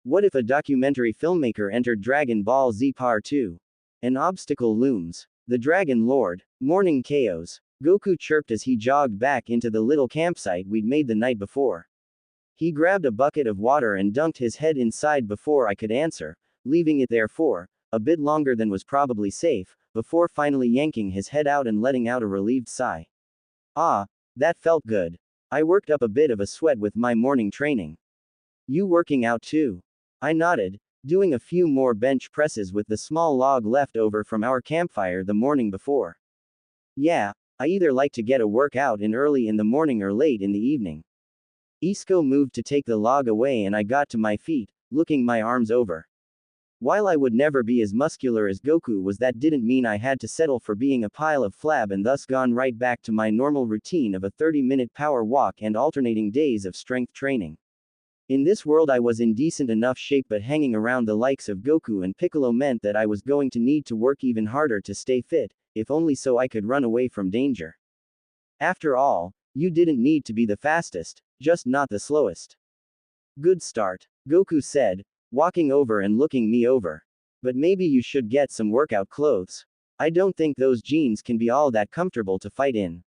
What if a documentary filmmaker entered Dragon Ball Z Part 2? An obstacle looms. The Dragon Lord. Morning chaos. Goku chirped as he jogged back into the little campsite we'd made the night before. He grabbed a bucket of water and dunked his head inside before I could answer, leaving it there for a bit longer than was probably safe, before finally yanking his head out and letting out a relieved sigh. Ah, that felt good. I worked up a bit of a sweat with my morning training. You working out too? I nodded, doing a few more bench presses with the small log left over from our campfire the morning before. Yeah, I either like to get a workout in early in the morning or late in the evening. Isco moved to take the log away and I got to my feet, looking my arms over. While I would never be as muscular as Goku was, that didn't mean I had to settle for being a pile of flab and thus gone right back to my normal routine of a 30-minute power walk and alternating days of strength training. In this world I was in decent enough shape, but hanging around the likes of Goku and Piccolo meant that I was going to need to work even harder to stay fit, if only so I could run away from danger. After all, you didn't need to be the fastest, just not the slowest. Good start, Goku said, walking over and looking me over. But maybe you should get some workout clothes. I don't think those jeans can be all that comfortable to fight in.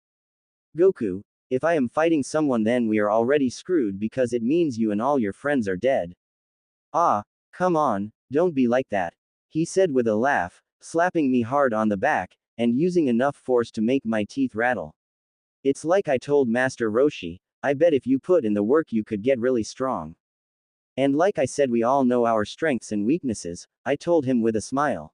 Goku, if I am fighting someone, then we are already screwed because it means you and all your friends are dead. Ah, come on, don't be like that, he said with a laugh, slapping me hard on the back, and using enough force to make my teeth rattle. It's like I told Master Roshi, I bet if you put in the work you could get really strong. And like I said, we all know our strengths and weaknesses, I told him with a smile.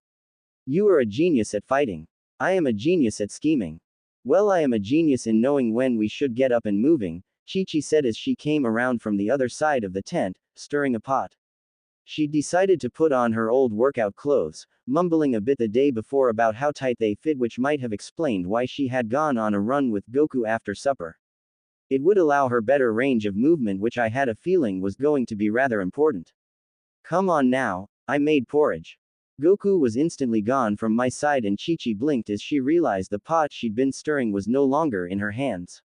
You are a genius at fighting. I am a genius at scheming. Well, I am a genius in knowing when we should get up and moving, Chi-Chi said as she came around from the other side of the tent, stirring a pot. She decided to put on her old workout clothes, mumbling a bit the day before about how tight they fit, which might have explained why she had gone on a run with Goku after supper. It would allow her better range of movement, which I had a feeling was going to be rather important. Come on now, I made porridge. Goku was instantly gone from my side and Chi-Chi blinked as she realized the pot she'd been stirring was no longer in her hands.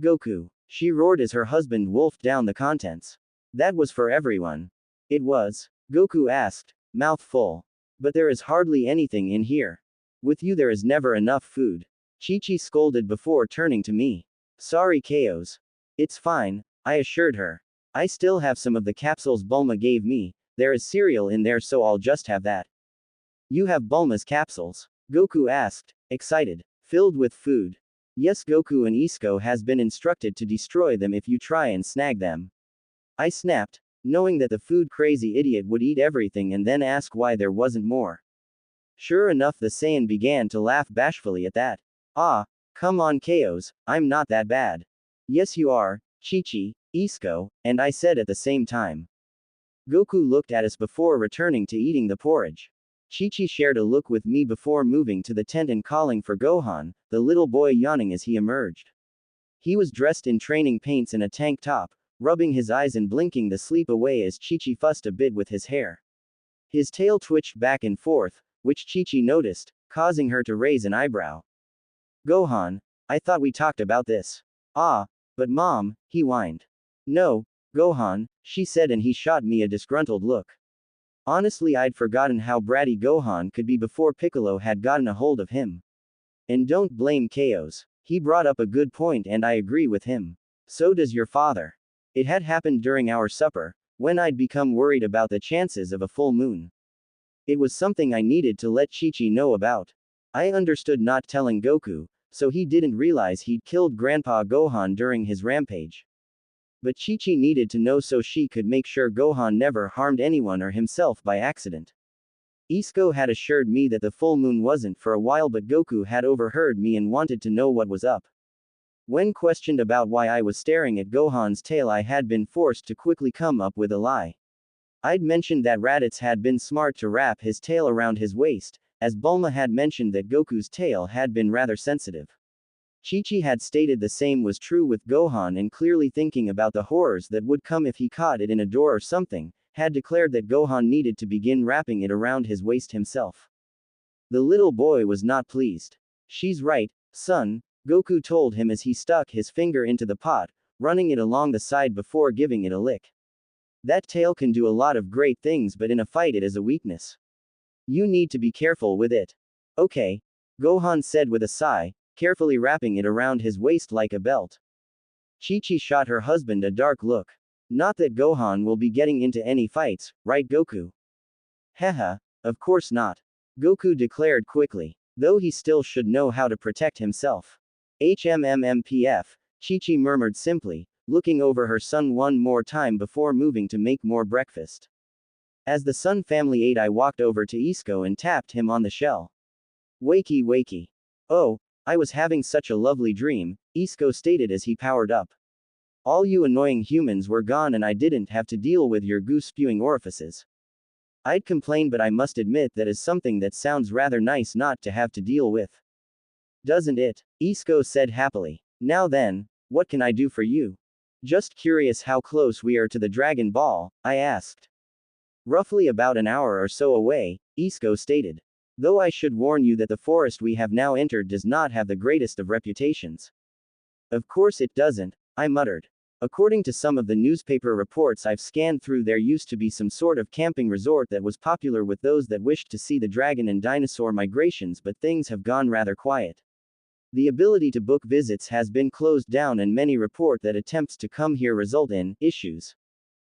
Goku, she roared as her husband wolfed down the contents. That was for everyone. It was? Goku asked, mouth full. But there is hardly anything in here. With you there is never enough food. Chi-Chi scolded before turning to me. Sorry Chaos. It's fine, I assured her. I still have some of the capsules Bulma gave me, there is cereal in there so I'll just have that. You have Bulma's capsules? Goku asked, excited. Filled with food. Yes, Goku, and Isco has been instructed to destroy them if you try and snag them. I snapped, knowing that the food crazy idiot would eat everything and then ask why there wasn't more. Sure enough, the Saiyan began to laugh bashfully at that. Ah, come on Chaos, I'm not that bad. Yes you are, Chi-Chi, Isco, and I said at the same time. Goku looked at us before returning to eating the porridge. Chi-Chi shared a look with me before moving to the tent and calling for Gohan, the little boy yawning as he emerged. He was dressed in training paints and a tank top, rubbing his eyes and blinking the sleep away as Chi-Chi fussed a bit with his hair. His tail twitched back and forth, which Chi-Chi noticed, causing her to raise an eyebrow. Gohan, I thought we talked about this. Ah, but Mom, he whined. No, Gohan, she said, and he shot me a disgruntled look. Honestly, I'd forgotten how bratty Gohan could be before Piccolo had gotten a hold of him. And don't blame Chaos. He brought up a good point and I agree with him. So does your father. It had happened during our supper, when I'd become worried about the chances of a full moon. It was something I needed to let Chi-Chi know about. I understood not telling Goku, so he didn't realize he'd killed Grandpa Gohan during his rampage. But Chi-Chi needed to know so she could make sure Gohan never harmed anyone or himself by accident. Isco had assured me that the full moon wasn't for a while, but Goku had overheard me and wanted to know what was up. When questioned about why I was staring at Gohan's tail, I had been forced to quickly come up with a lie. I'd mentioned that Raditz had been smart to wrap his tail around his waist, as Bulma had mentioned that Goku's tail had been rather sensitive. Chi-Chi had stated the same was true with Gohan, and clearly thinking about the horrors that would come if he caught it in a door or something, had declared that Gohan needed to begin wrapping it around his waist himself. The little boy was not pleased. She's right, son, Goku told him as he stuck his finger into the pot, running it along the side before giving it a lick. That tail can do a lot of great things, but in a fight it is a weakness. You need to be careful with it. Okay, Gohan said with a sigh, carefully wrapping it around his waist like a belt. Chi-Chi shot her husband a dark look. Not that Gohan will be getting into any fights, right Goku? Haha, of course not. Goku declared quickly, though he still should know how to protect himself. HMMMPF, Chi-Chi murmured simply, looking over her son one more time before moving to make more breakfast. As the Sun family ate, I walked over to Isco and tapped him on the shell. Wakey wakey. Oh, I was having such a lovely dream, Isco stated as he powered up. All you annoying humans were gone and I didn't have to deal with your goo-spewing orifices. I'd complain, but I must admit that is something that sounds rather nice not to have to deal with. Doesn't it? Isco said happily. Now then, what can I do for you? Just curious how close we are to the Dragon Ball, I asked. Roughly about an hour or so away, Isco stated. Though I should warn you that the forest we have now entered does not have the greatest of reputations. Of course it doesn't, I muttered. According to some of the newspaper reports I've scanned through, there used to be some sort of camping resort that was popular with those that wished to see the dragon and dinosaur migrations, but things have gone rather quiet. The ability to book visits has been closed down, and many report that attempts to come here result in issues.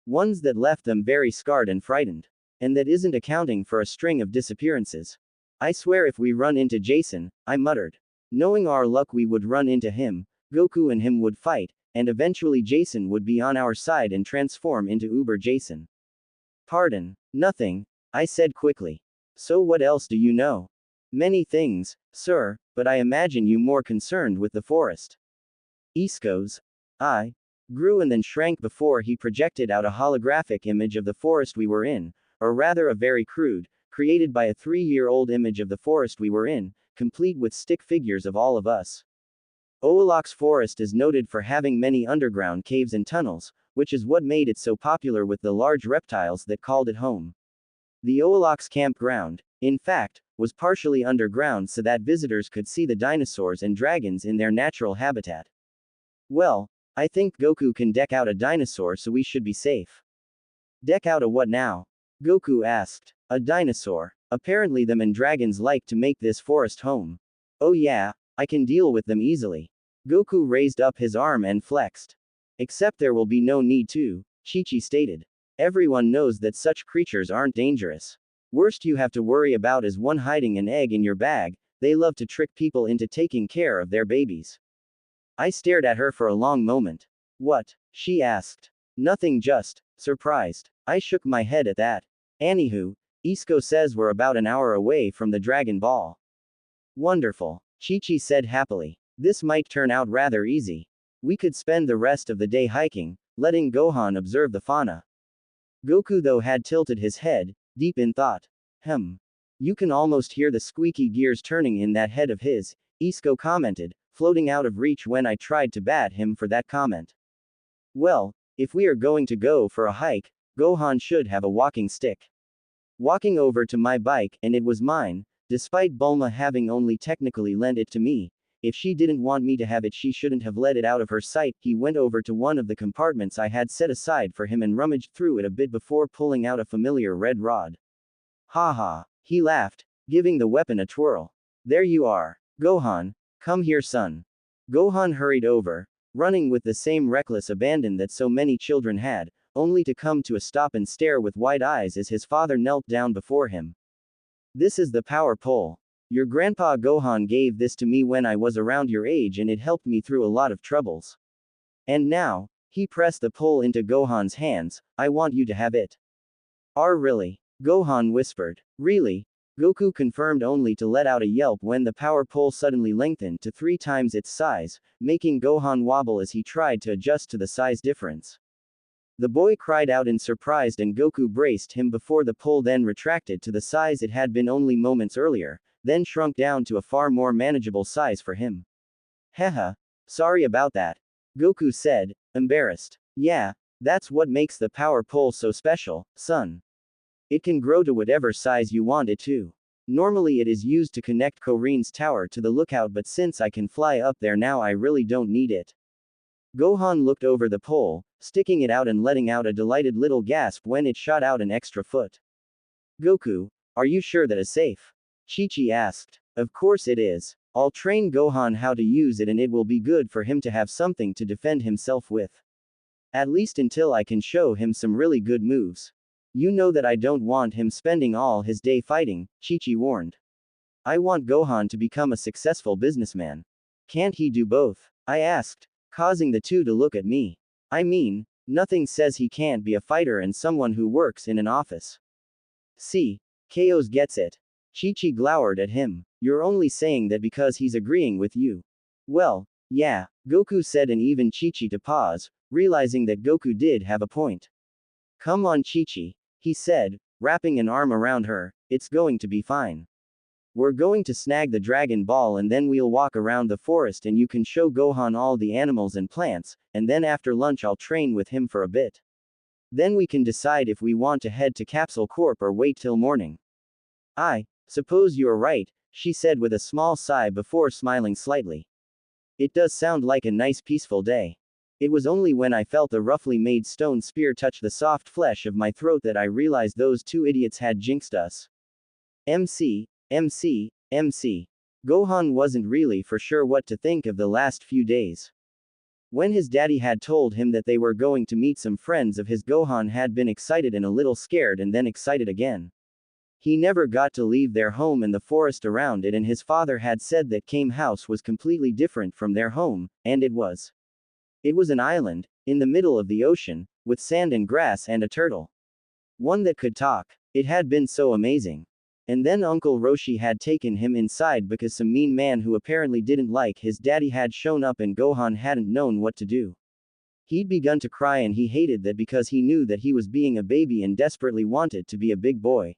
Ones that left them very scarred and frightened. And that isn't accounting for a string of disappearances. I swear if we run into Jason, I muttered. Knowing our luck we would run into him, Goku and him would fight, and eventually Jason would be on our side and transform into Uber Jason. Pardon, nothing, I said quickly. So what else do you know? Many things, sir, but I imagine you more concerned with the forest. Isco's eye grew and then shrank before he projected out a holographic image of the forest we were in, or rather a very crude, created by a 3-year-old image of the forest we were in, complete with stick figures of all of us. Oolok's forest is noted for having many underground caves and tunnels, which is what made it so popular with the large reptiles that called it home. The Oolok's campground, in fact, was partially underground so that visitors could see the dinosaurs and dragons in their natural habitat. Well, I think Goku can deck out a dinosaur, so we should be safe. Deck out a what now? Goku asked. A dinosaur. Apparently them and dragons like to make this forest home. Oh yeah, I can deal with them easily. Goku raised up his arm and flexed. Except there will be no need to, Chi-Chi stated. Everyone knows that such creatures aren't dangerous. Worst you have to worry about is one hiding an egg in your bag. They love to trick people into taking care of their babies. I stared at her for a long moment. What? She asked. Nothing, just surprised. I shook my head at that. Anywho, Isco says we're about an hour away from the Dragon Ball. Wonderful, Chi-Chi said happily. This might turn out rather easy. We could spend the rest of the day hiking, letting Gohan observe the fauna. Goku though had tilted his head, deep in thought. You can almost hear the squeaky gears turning in that head of his, Isco commented, floating out of reach when I tried to bat him for that comment. Well, if we are going to go for a hike, Gohan should have a walking stick. Walking over to my bike, and it was mine, despite Bulma having only technically lent it to me. If she didn't want me to have it, she shouldn't have let it out of her sight. He went over to one of the compartments I had set aside for him and rummaged through it a bit before pulling out a familiar red rod. Ha ha, he laughed, giving the weapon a twirl. There you are. Gohan, come here son. Gohan hurried over, running with the same reckless abandon that so many children had, only to come to a stop and stare with wide eyes as his father knelt down before him. This is the power pole. Your grandpa Gohan gave this to me when I was around your age and it helped me through a lot of troubles. And now, he pressed the pole into Gohan's hands, I want you to have it. Really? Gohan whispered. Really? Goku confirmed only to let out a yelp when the power pole suddenly lengthened to 3 times its size, making Gohan wobble as he tried to adjust to the size difference. The boy cried out in surprise and Goku braced him before the pole then retracted to the size it had been only moments earlier, then shrunk down to a far more manageable size for him. Haha, sorry about that. Goku said, embarrassed. Yeah, that's what makes the power pole so special, son. It can grow to whatever size you want it to. Normally it is used to connect Korin's tower to the lookout, but since I can fly up there now I really don't need it. Gohan looked over the pole, sticking it out and letting out a delighted little gasp when it shot out an extra foot. Goku, are you sure that is safe? Chi-Chi asked. Of course it is. I'll train Gohan how to use it and it will be good for him to have something to defend himself with. At least until I can show him some really good moves. You know that I don't want him spending all his day fighting, Chi-Chi warned. I want Gohan to become a successful businessman. Can't he do both? I asked, causing the two to look at me. I mean, nothing says he can't be a fighter and someone who works in an office. See, Chaos gets it. Chi-Chi glowered at him. You're only saying that because he's agreeing with you. Well, yeah, Goku said, and even Chi-Chi to pause, realizing that Goku did have a point. Come on Chi-Chi, he said, wrapping an arm around her, it's going to be fine. We're going to snag the Dragon Ball and then we'll walk around the forest and you can show Gohan all the animals and plants, and then after lunch I'll train with him for a bit. Then we can decide if we want to head to Capsule Corp or wait till morning. I suppose you're right, she said with a small sigh before smiling slightly. It does sound like a nice peaceful day. It was only when I felt the roughly made stone spear touch the soft flesh of my throat that I realized those two idiots had jinxed us. MC. Gohan wasn't really for sure what to think of the last few days. When his daddy had told him that they were going to meet some friends of his, Gohan had been excited and a little scared and then excited again. He never got to leave their home and the forest around it, and his father had said that Kame House was completely different from their home, and it was. It was an island, in the middle of the ocean, with sand and grass and a turtle. One that could talk. It had been so amazing. And then Uncle Roshi had taken him inside because some mean man who apparently didn't like his daddy had shown up and Gohan hadn't known what to do. He'd begun to cry and he hated that because he knew that he was being a baby and desperately wanted to be a big boy.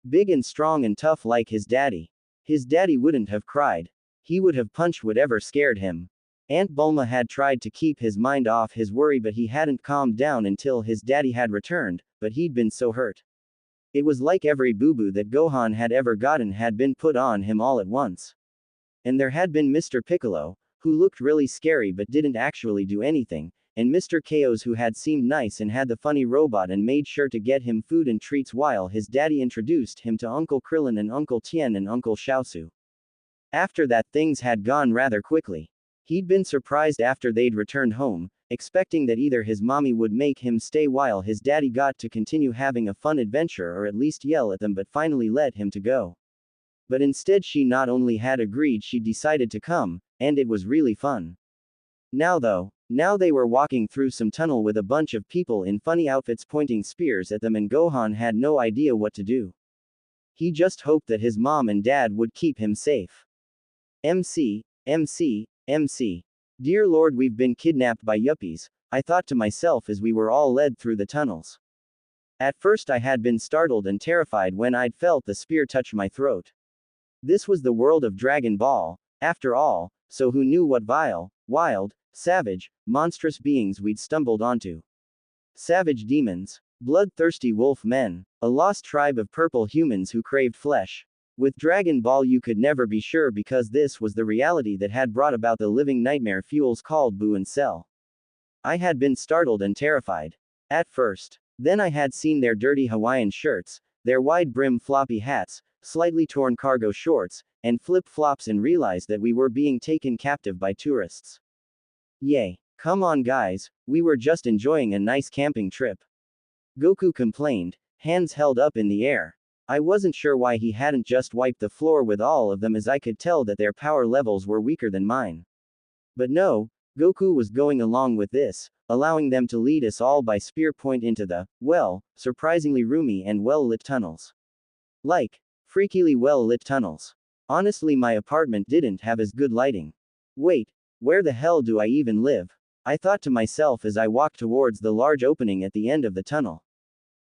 Big and strong and tough like his daddy. His daddy wouldn't have cried. He would have punched whatever scared him. Aunt Bulma had tried to keep his mind off his worry, but he hadn't calmed down until his daddy had returned, but he'd been so hurt. It was like every boo-boo that Gohan had ever gotten had been put on him all at once. And there had been Mr. Piccolo, who looked really scary but didn't actually do anything, and Mr. Chaos, who had seemed nice and had the funny robot and made sure to get him food and treats while his daddy introduced him to Uncle Krillin and Uncle Tien and Uncle Xiaosu. After that, things had gone rather quickly. He'd been surprised after they'd returned home, expecting that either his mommy would make him stay while his daddy got to continue having a fun adventure or at least yell at them, but finally let him to go. But instead she not only had agreed, she decided to come, and it was really fun. Now they were walking through some tunnel with a bunch of people in funny outfits pointing spears at them, and Gohan had no idea what to do. He just hoped that his mom and dad would keep him safe. MC. Dear Lord, we've been kidnapped by yuppies, I thought to myself as we were all led through the tunnels. At first I had been startled and terrified when I'd felt the spear touch my throat. This was the world of Dragon Ball, after all, so who knew what vile, wild, savage, monstrous beings we'd stumbled onto. Savage demons, bloodthirsty wolf men, a lost tribe of purple humans who craved flesh. With Dragon Ball you could never be sure, because this was the reality that had brought about the living nightmare fuels called Boo and Cell. I had been startled and terrified. At first. Then I had seen their dirty Hawaiian shirts, their wide-brim floppy hats, slightly torn cargo shorts, and flip-flops, and realized that we were being taken captive by tourists. Yay. Come on guys, we were just enjoying a nice camping trip. Goku complained, hands held up in the air. I wasn't sure why he hadn't just wiped the floor with all of them, as I could tell that their power levels were weaker than mine. But no, Goku was going along with this, allowing them to lead us all by spear point into the, well, surprisingly roomy and well-lit tunnels. Like, freakily well-lit tunnels. Honestly, my apartment didn't have as good lighting. Wait, where the hell do I even live? I thought to myself as I walked towards the large opening at the end of the tunnel.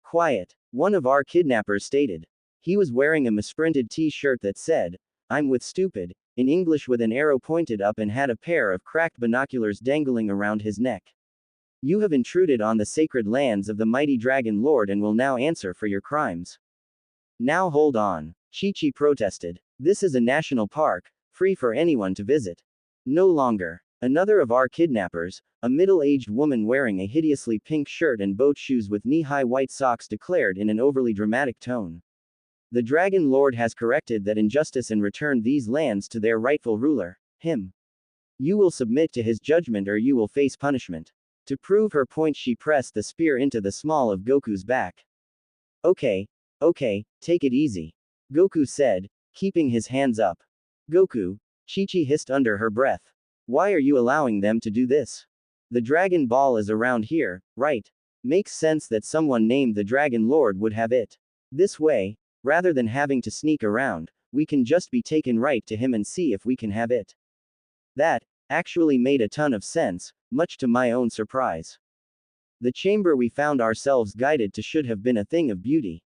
Quiet, one of our kidnappers stated. He was wearing a misprinted t-shirt that said, "I'm with stupid," in English with an arrow pointed up, and had a pair of cracked binoculars dangling around his neck. You have intruded on the sacred lands of the mighty Dragon Lord and will now answer for your crimes. Now hold on, Chi-Chi protested. This is a national park, free for anyone to visit. No longer. Another of our kidnappers, a middle-aged woman wearing a hideously pink shirt and boat shoes with knee-high white socks, declared in an overly dramatic tone. The Dragon Lord has corrected that injustice and returned these lands to their rightful ruler, him. You will submit to his judgment or you will face punishment. To prove her point, she pressed the spear into the small of Goku's back. Okay, take it easy, Goku said, keeping his hands up. Goku, Chi-Chi hissed under her breath. Why are you allowing them to do this? The Dragon Ball is around here, right? Makes sense that someone named the Dragon Lord would have it. This way, rather than having to sneak around, we can just be taken right to him and see if we can have it. That actually made a ton of sense, much to my own surprise. The chamber we found ourselves guided to should have been a thing of beauty.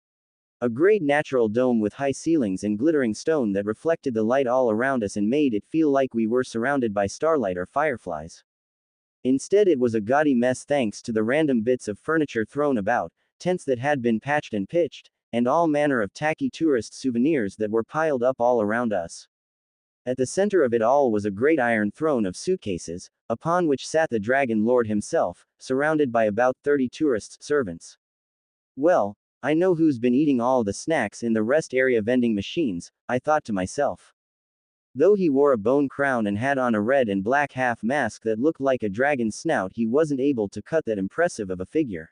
A great natural dome with high ceilings and glittering stone that reflected the light all around us and made it feel like we were surrounded by starlight or fireflies. Instead, it was a gaudy mess thanks to the random bits of furniture thrown about, tents that had been patched and pitched, and all manner of tacky tourist souvenirs that were piled up all around us. At the center of it all was a great iron throne of suitcases, upon which sat the Dragon Lord himself, surrounded by about 30 tourist servants. Well, I know who's been eating all the snacks in the rest area vending machines, I thought to myself. Though he wore a bone crown and had on a red and black half mask that looked like a dragon's snout, he wasn't able to cut that impressive of a figure.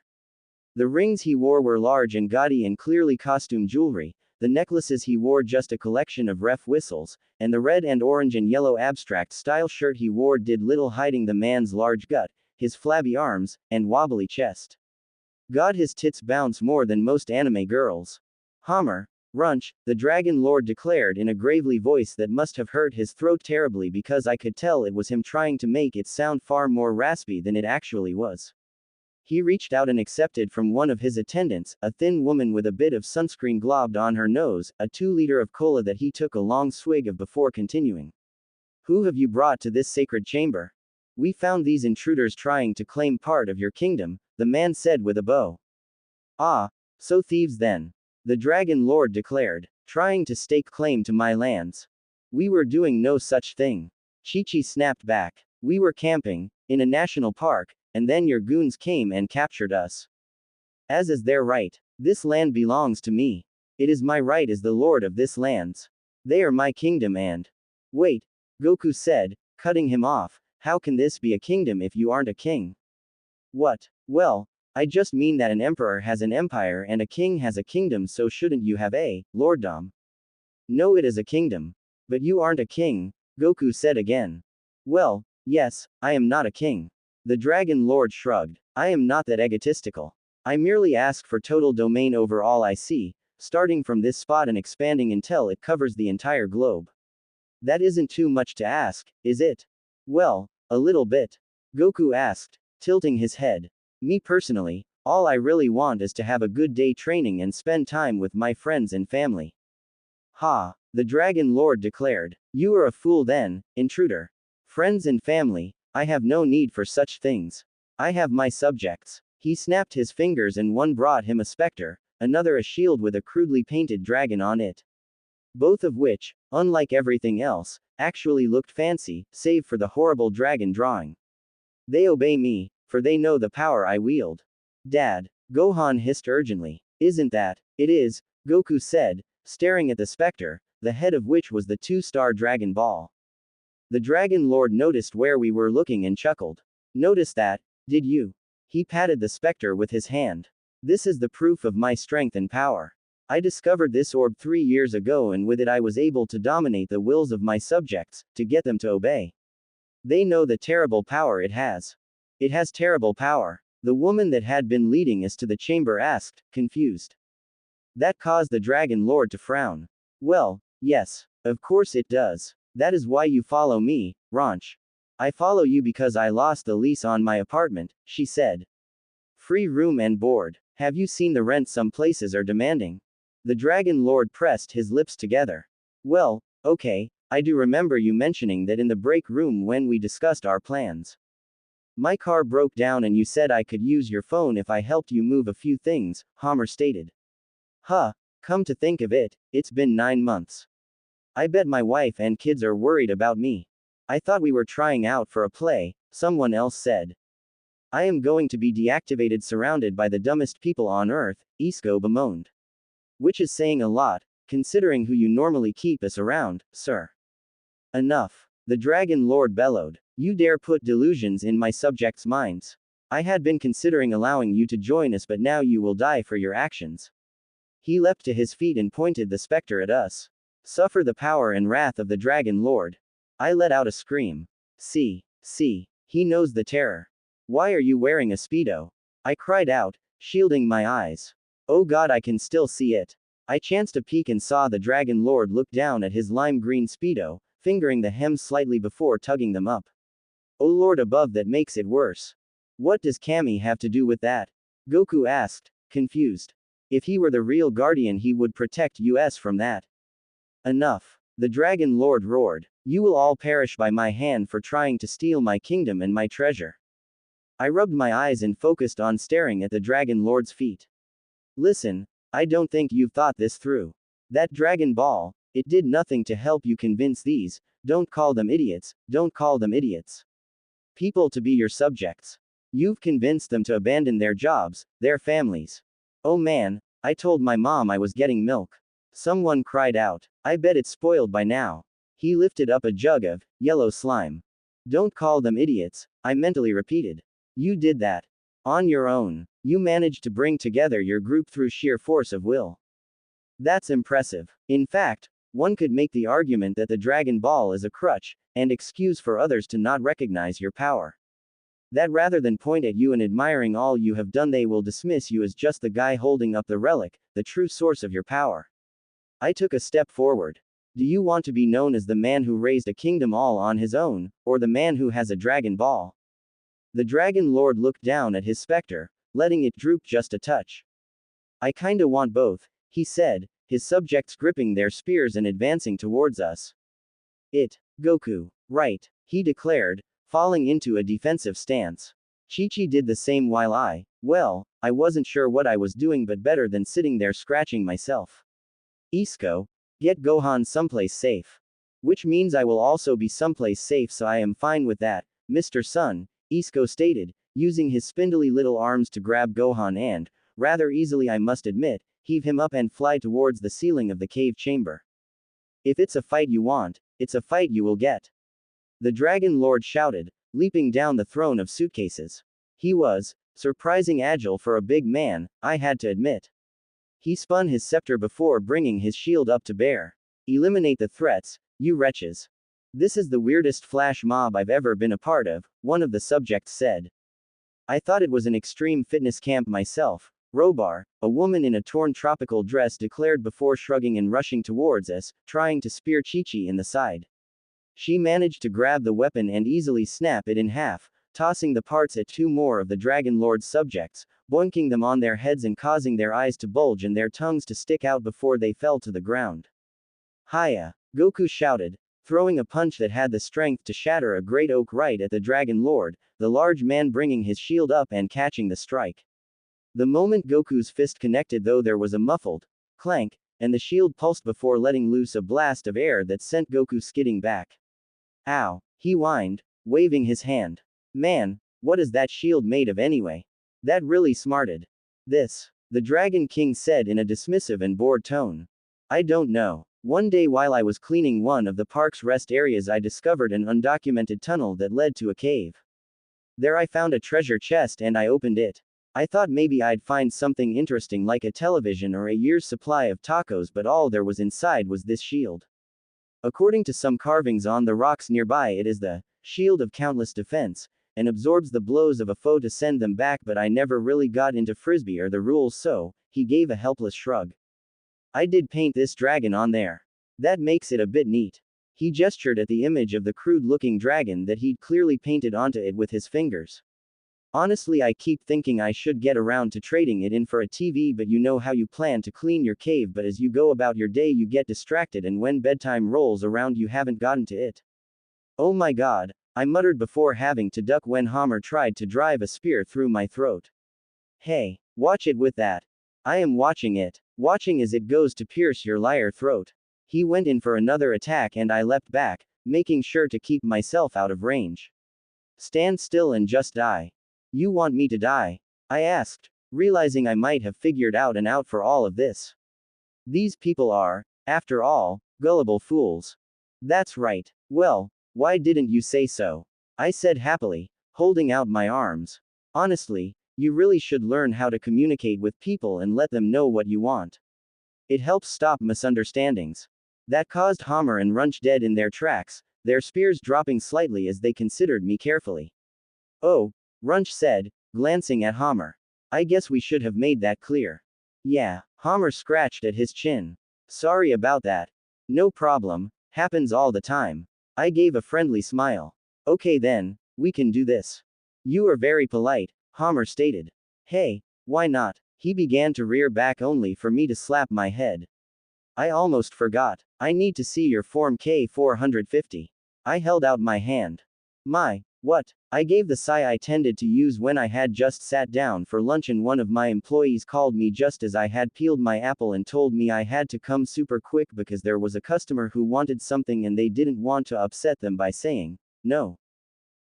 The rings he wore were large and gaudy and clearly costume jewelry, the necklaces he wore just a collection of ref whistles, and the red and orange and yellow abstract style shirt he wore did little hiding the man's large gut, his flabby arms, and wobbly chest. God, his tits bounce more than most anime girls. Hammer, Runch, the Dragon Lord declared in a gravely voice that must have hurt his throat terribly because I could tell it was him trying to make it sound far more raspy than it actually was. He reached out and accepted from one of his attendants, a thin woman with a bit of sunscreen globbed on her nose, a 2-liter of cola that he took a long swig of before continuing. Who have you brought to this sacred chamber? We found these intruders trying to claim part of your kingdom, the man said with a bow. Ah, so thieves then. The Dragon Lord declared, trying to stake claim to my lands. We were doing no such thing. Chi-Chi snapped back. We were camping, in a national park, and then your goons came and captured us. As is their right. This land belongs to me. It is my right as the lord of this lands. They are my kingdom and... Wait, Goku said, cutting him off, how can this be a kingdom if you aren't a king? What? Well, I just mean that an emperor has an empire and a king has a kingdom, so shouldn't you have a lorddom? No, it is a kingdom. But you aren't a king, Goku said again. Well, yes, I am not a king. The Dragon Lord shrugged. I am not that egotistical. I merely ask for total domain over all I see, starting from this spot and expanding until it covers the entire globe. That isn't too much to ask, is it? Well, a little bit. Goku asked, tilting his head. Me personally, all I really want is to have a good day training and spend time with my friends and family. Ha, the Dragon Lord declared. You are a fool then, intruder. Friends and family, I have no need for such things. I have my subjects. He snapped his fingers and one brought him a specter, another a shield with a crudely painted dragon on it. Both of which, unlike everything else, actually looked fancy, save for the horrible dragon drawing. They obey me, for they know the power I wield. Dad, Gohan hissed urgently. Isn't that? It is, Goku said, staring at the specter, the head of which was the 2-star Dragon Ball. The Dragon Lord noticed where we were looking and chuckled. Notice that, did you? He patted the specter with his hand. This is the proof of my strength and power. I discovered this orb 3 years ago, and with it I was able to dominate the wills of my subjects, to get them to obey. They know the terrible power it has. It has terrible power. The woman that had been leading us to the chamber asked, confused. That caused the Dragon Lord to frown. Well, yes, of course it does. That is why you follow me, Ranch. I follow you because I lost the lease on my apartment, she said. Free room and board. Have you seen the rent some places are demanding? The Dragon Lord pressed his lips together. Well, okay, I do remember you mentioning that in the break room when we discussed our plans. My car broke down and you said I could use your phone if I helped you move a few things, Hammer stated. Huh, come to think of it, it's been 9 months. I bet my wife and kids are worried about me. I thought we were trying out for a play, someone else said. I am going to be deactivated surrounded by the dumbest people on earth, Isko bemoaned. Which is saying a lot, considering who you normally keep us around, sir. Enough. The Dragon Lord bellowed. You dare put delusions in my subjects' minds. I had been considering allowing you to join us, but now you will die for your actions. He leapt to his feet and pointed the specter at us. Suffer the power and wrath of the Dragon Lord. I let out a scream. See, he knows the terror. Why are you wearing a Speedo? I cried out, shielding my eyes. Oh God, I can still see it. I chanced a peek and saw the Dragon Lord look down at his lime green Speedo, fingering the hem slightly before tugging them up. Oh Lord above, that makes it worse. What does Kami have to do with that? Goku asked, confused. If he were the real guardian, he would protect us from that. Enough. The Dragon Lord roared. You will all perish by my hand for trying to steal my kingdom and my treasure. I rubbed my eyes and focused on staring at the Dragon Lord's feet. Listen, I don't think you've thought this through. That Dragon Ball, it did nothing to help you convince these, don't call them idiots, people to be your subjects. You've convinced them to abandon their jobs, their families. Oh man, I told my mom I was getting milk. Someone cried out. I bet it's spoiled by now. He lifted up a jug of yellow slime. Don't call them idiots, I mentally repeated. You did that. On your own. You managed to bring together your group through sheer force of will. That's impressive. In fact, one could make the argument that the Dragon Ball is a crutch, and excuse for others to not recognize your power. That rather than point at you and admiring all you have done, they will dismiss you as just the guy holding up the relic, the true source of your power. I took a step forward. Do you want to be known as the man who raised a kingdom all on his own, or the man who has a Dragon Ball? The Dragon Lord looked down at his specter, letting it droop just a touch. I kinda want both, he said, his subjects gripping their spears and advancing towards us. Goku. Right, he declared, falling into a defensive stance. Chi-Chi did the same while I wasn't sure what I was doing, but better than sitting there scratching myself. Isko, get Gohan someplace safe. Which means I will also be someplace safe, so I am fine with that, Mr. Sun, Isko stated, using his spindly little arms to grab Gohan and, rather easily I must admit, heave him up and fly towards the ceiling of the cave chamber. If it's a fight you want, it's a fight you will get. The Dragon Lord shouted, leaping down the throne of suitcases. He was surprising agile for a big man, I had to admit. He spun his scepter before bringing his shield up to bear. Eliminate the threats, you wretches. This is the weirdest flash mob I've ever been a part of, one of the subjects said. I thought it was an extreme fitness camp myself, Robar, a woman in a torn tropical dress, declared before shrugging and rushing towards us, trying to spear Chi-Chi in the side. She managed to grab the weapon and easily snap it in half, tossing the parts at two more of the Dragon Lord's subjects, boinking them on their heads and causing their eyes to bulge and their tongues to stick out before they fell to the ground. Hiya! Goku shouted, throwing a punch that had the strength to shatter a great oak right at the Dragon Lord, the large man bringing his shield up and catching the strike. The moment Goku's fist connected, though, there was a muffled clank, and the shield pulsed before letting loose a blast of air that sent Goku skidding back. Ow, he whined, waving his hand. Man, what is that shield made of anyway? That really smarted. The Dragon King said in a dismissive and bored tone. I don't know. One day while I was cleaning one of the park's rest areas, I discovered an undocumented tunnel that led to a cave. There I found a treasure chest and I opened it. I thought maybe I'd find something interesting like a television or a year's supply of tacos, but all there was inside was this shield. According to some carvings on the rocks nearby, it is the shield of countless defense, and absorbs the blows of a foe to send them back, but I never really got into frisbee or the rules, so, he gave a helpless shrug. I did paint this dragon on there. That makes it a bit neat. He gestured at the image of the crude-looking dragon that he'd clearly painted onto it with his fingers. Honestly, I keep thinking I should get around to trading it in for a TV, but you know how you plan to clean your cave, but as you go about your day you get distracted, and when bedtime rolls around you haven't gotten to it. Oh my god, I muttered before having to duck when Hammer tried to drive a spear through my throat. Hey, watch it with that. I am watching it. Watching as it goes to pierce your liar throat. He went in for another attack and I leapt back, making sure to keep myself out of range. Stand still and just die. You want me to die? I asked, realizing I might have figured out an out for all of this. These people are, after all, gullible fools. That's right. Well, why didn't you say so? I said happily, holding out my arms. Honestly, you really should learn how to communicate with people and let them know what you want. It helps stop misunderstandings. That caused Hammer and Runch dead in their tracks, their spears dropping slightly as they considered me carefully. Oh, Runch said, glancing at Hammer. I guess we should have made that clear. Yeah, Hammer scratched at his chin. Sorry about that. No problem, happens all the time. I gave a friendly smile. Okay then, we can do this. You are very polite, Hammer stated. Hey, why not? He began to rear back only for me to slap my head. I almost forgot. I need to see your Form K450. I held out my hand. My, what? I gave the sigh I tended to use when I had just sat down for lunch and one of my employees called me just as I had peeled my apple and told me I had to come super quick because there was a customer who wanted something and they didn't want to upset them by saying, no.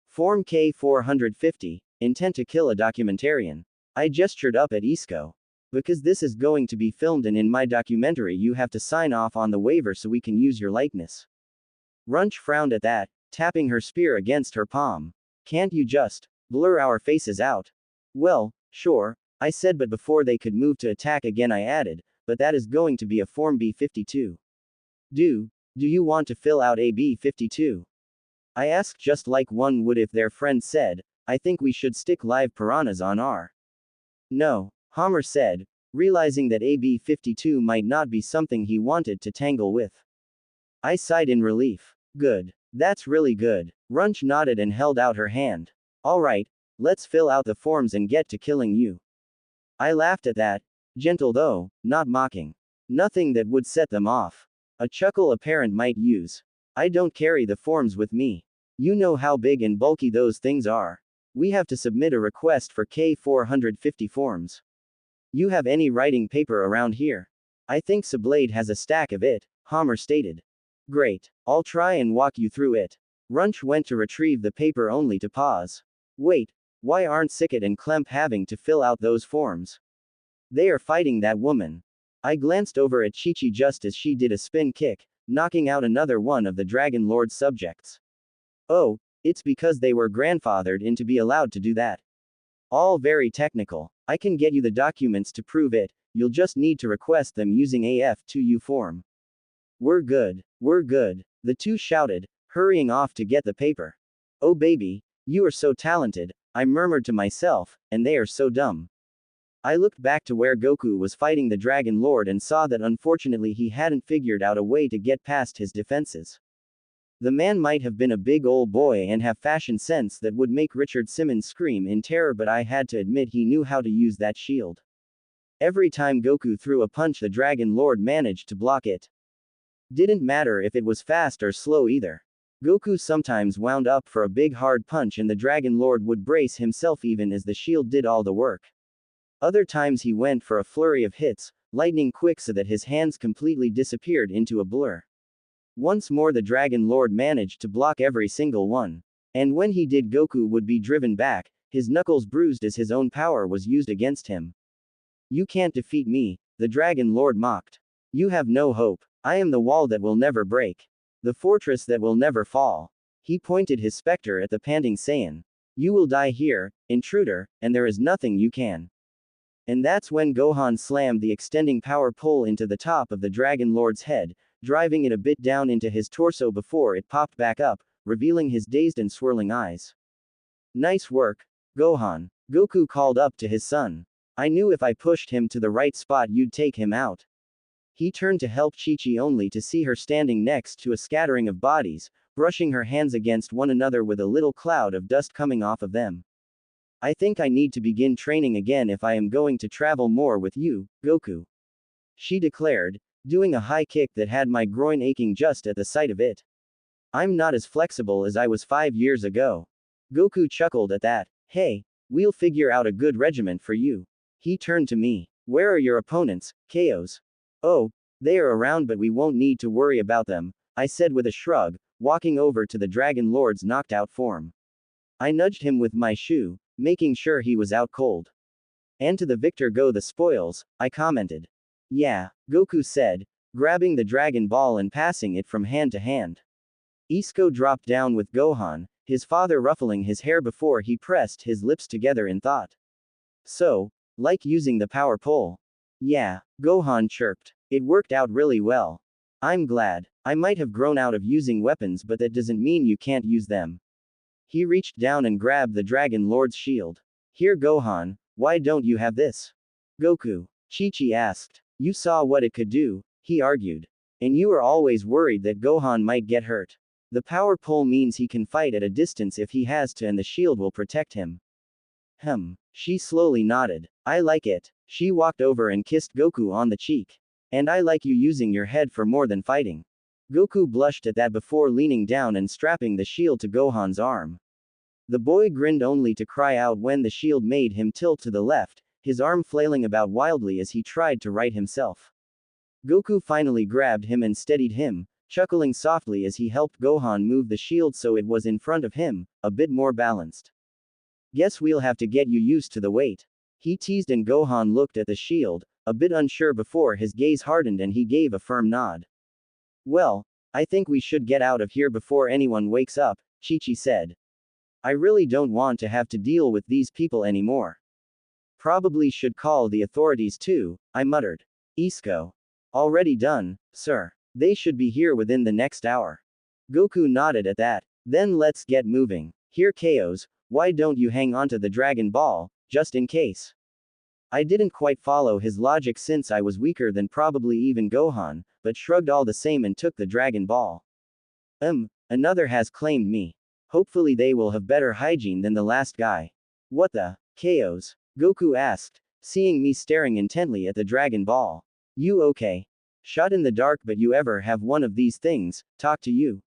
Form K450, intent to kill a documentarian. I gestured up at Isco. Because this is going to be filmed and in my documentary you have to sign off on the waiver so we can use your likeness. Runch frowned at that, tapping her spear against her palm. Can't you just blur our faces out? Well, sure, I said, but before they could move to attack again I added, but that is going to be a Form B52. Do you want to fill out a B52? I asked just like one would if their friend said, I think we should stick live piranhas on our. No, Hammer said, realizing that AB52 might not be something he wanted to tangle with. I sighed in relief. Good. That's really good. Runch nodded and held out her hand. Alright, let's fill out the forms and get to killing you. I laughed at that, gentle though, not mocking. Nothing that would set them off. A chuckle a parent might use. I don't carry the forms with me. You know how big and bulky those things are. We have to submit a request for K450 forms. You have any writing paper around here? I think Sablade has a stack of it, Hammer stated. Great. I'll try and walk you through it. Runch went to retrieve the paper only to pause. Wait, why aren't Sickett and Klemp having to fill out those forms? They are fighting that woman. I glanced over at Chi-Chi just as she did a spin kick, knocking out another one of the Dragon Lord's subjects. Oh, it's because they were grandfathered in to be allowed to do that. All very technical. I can get you the documents to prove it, you'll just need to request them using AF2U form. We're good, the two shouted, hurrying off to get the paper. Oh baby, you are so talented, I murmured to myself, and they are so dumb. I looked back to where Goku was fighting the Dragon Lord and saw that unfortunately he hadn't figured out a way to get past his defenses. The man might have been a big old boy and have fashion sense that would make Richard Simmons scream in terror, but I had to admit he knew how to use that shield. Every time Goku threw a punch the Dragon Lord managed to block it. Didn't matter if it was fast or slow either. Goku sometimes wound up for a big hard punch and the Dragon Lord would brace himself even as the shield did all the work. Other times he went for a flurry of hits, lightning quick so that his hands completely disappeared into a blur. Once more the Dragon Lord managed to block every single one. And when he did, Goku would be driven back, his knuckles bruised as his own power was used against him. You can't defeat me, the Dragon Lord mocked. You have no hope. I am the wall that will never break. The fortress that will never fall. He pointed his specter at the panting Saiyan. You will die here, intruder, and there is nothing you can. And that's when Gohan slammed the extending power pole into the top of the Dragon Lord's head, driving it a bit down into his torso before it popped back up, revealing his dazed and swirling eyes. Nice work, Gohan, Goku called up to his son. I knew if I pushed him to the right spot you'd take him out. He turned to help Chi-Chi only to see her standing next to a scattering of bodies, brushing her hands against one another with a little cloud of dust coming off of them. I think I need to begin training again if I am going to travel more with you, Goku. She declared, doing a high kick that had my groin aching just at the sight of it. I'm not as flexible as I was 5 years ago. Goku chuckled at that. Hey, we'll figure out a good regiment for you. He turned to me. Where are your opponents, KOs? Oh, they are around but we won't need to worry about them, I said with a shrug, walking over to the Dragon Lord's knocked out form. I nudged him with my shoe, making sure he was out cold. And to the victor go the spoils, I commented. Yeah, Goku said, grabbing the Dragon Ball and passing it from hand to hand. Isko dropped down with Gohan, his father ruffling his hair before he pressed his lips together in thought. So, like using the power pole? Yeah, Gohan chirped. It worked out really well. I'm glad. I might have grown out of using weapons, but that doesn't mean you can't use them. He reached down and grabbed the Dragon Lord's shield. Here Gohan, why don't you have this? Goku, Chi-Chi asked. You saw what it could do, he argued. And you were always worried that Gohan might get hurt. The power pole means he can fight at a distance if he has to, and the shield will protect him. She slowly nodded. I like it. She walked over and kissed Goku on the cheek. And I like you using your head for more than fighting. Goku blushed at that before leaning down and strapping the shield to Gohan's arm. The boy grinned only to cry out when the shield made him tilt to the left, his arm flailing about wildly as he tried to right himself. Goku finally grabbed him and steadied him, chuckling softly as he helped Gohan move the shield so it was in front of him, a bit more balanced. Guess we'll have to get you used to the weight. He teased, and Gohan looked at the shield, a bit unsure before his gaze hardened and he gave a firm nod. Well, I think we should get out of here before anyone wakes up, Chi-Chi said. I really don't want to have to deal with these people anymore. Probably should call the authorities too, I muttered. Isko. Already done, sir. They should be here within the next hour. Goku nodded at that. Then let's get moving. Here Chaos, why don't you hang onto the Dragon Ball, just in case? I didn't quite follow his logic since I was weaker than probably even Gohan, but shrugged all the same and took the Dragon Ball. Another has claimed me. Hopefully they will have better hygiene than the last guy. What the? Chaos? Goku asked, seeing me staring intently at the Dragon Ball. You okay? Shot in the dark, but you ever have one of these things, talk to you.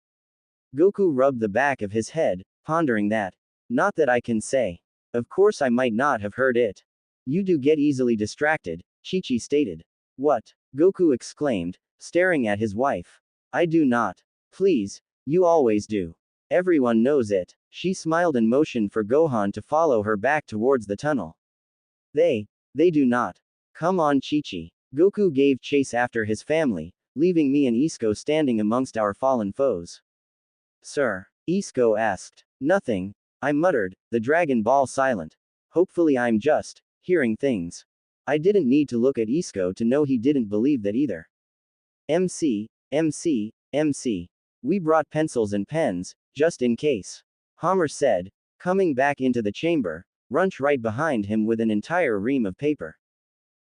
Goku rubbed the back of his head, pondering that. Not that I can say. Of course I might not have heard it. You do get easily distracted, Chi-Chi stated. What? Goku exclaimed, staring at his wife. I do not. Please, you always do. Everyone knows it. She smiled and motioned for Gohan to follow her back towards the tunnel. They do not. Come on, Chi-Chi. Goku gave chase after his family, leaving me and Isko standing amongst our fallen foes. Sir? Isko asked. Nothing. I muttered, the Dragon Ball silent. Hopefully I'm just hearing things. I didn't need to look at Isko to know he didn't believe that either. MC. We brought pencils and pens, just in case. Hammer said, coming back into the chamber, Runch right behind him with an entire ream of paper.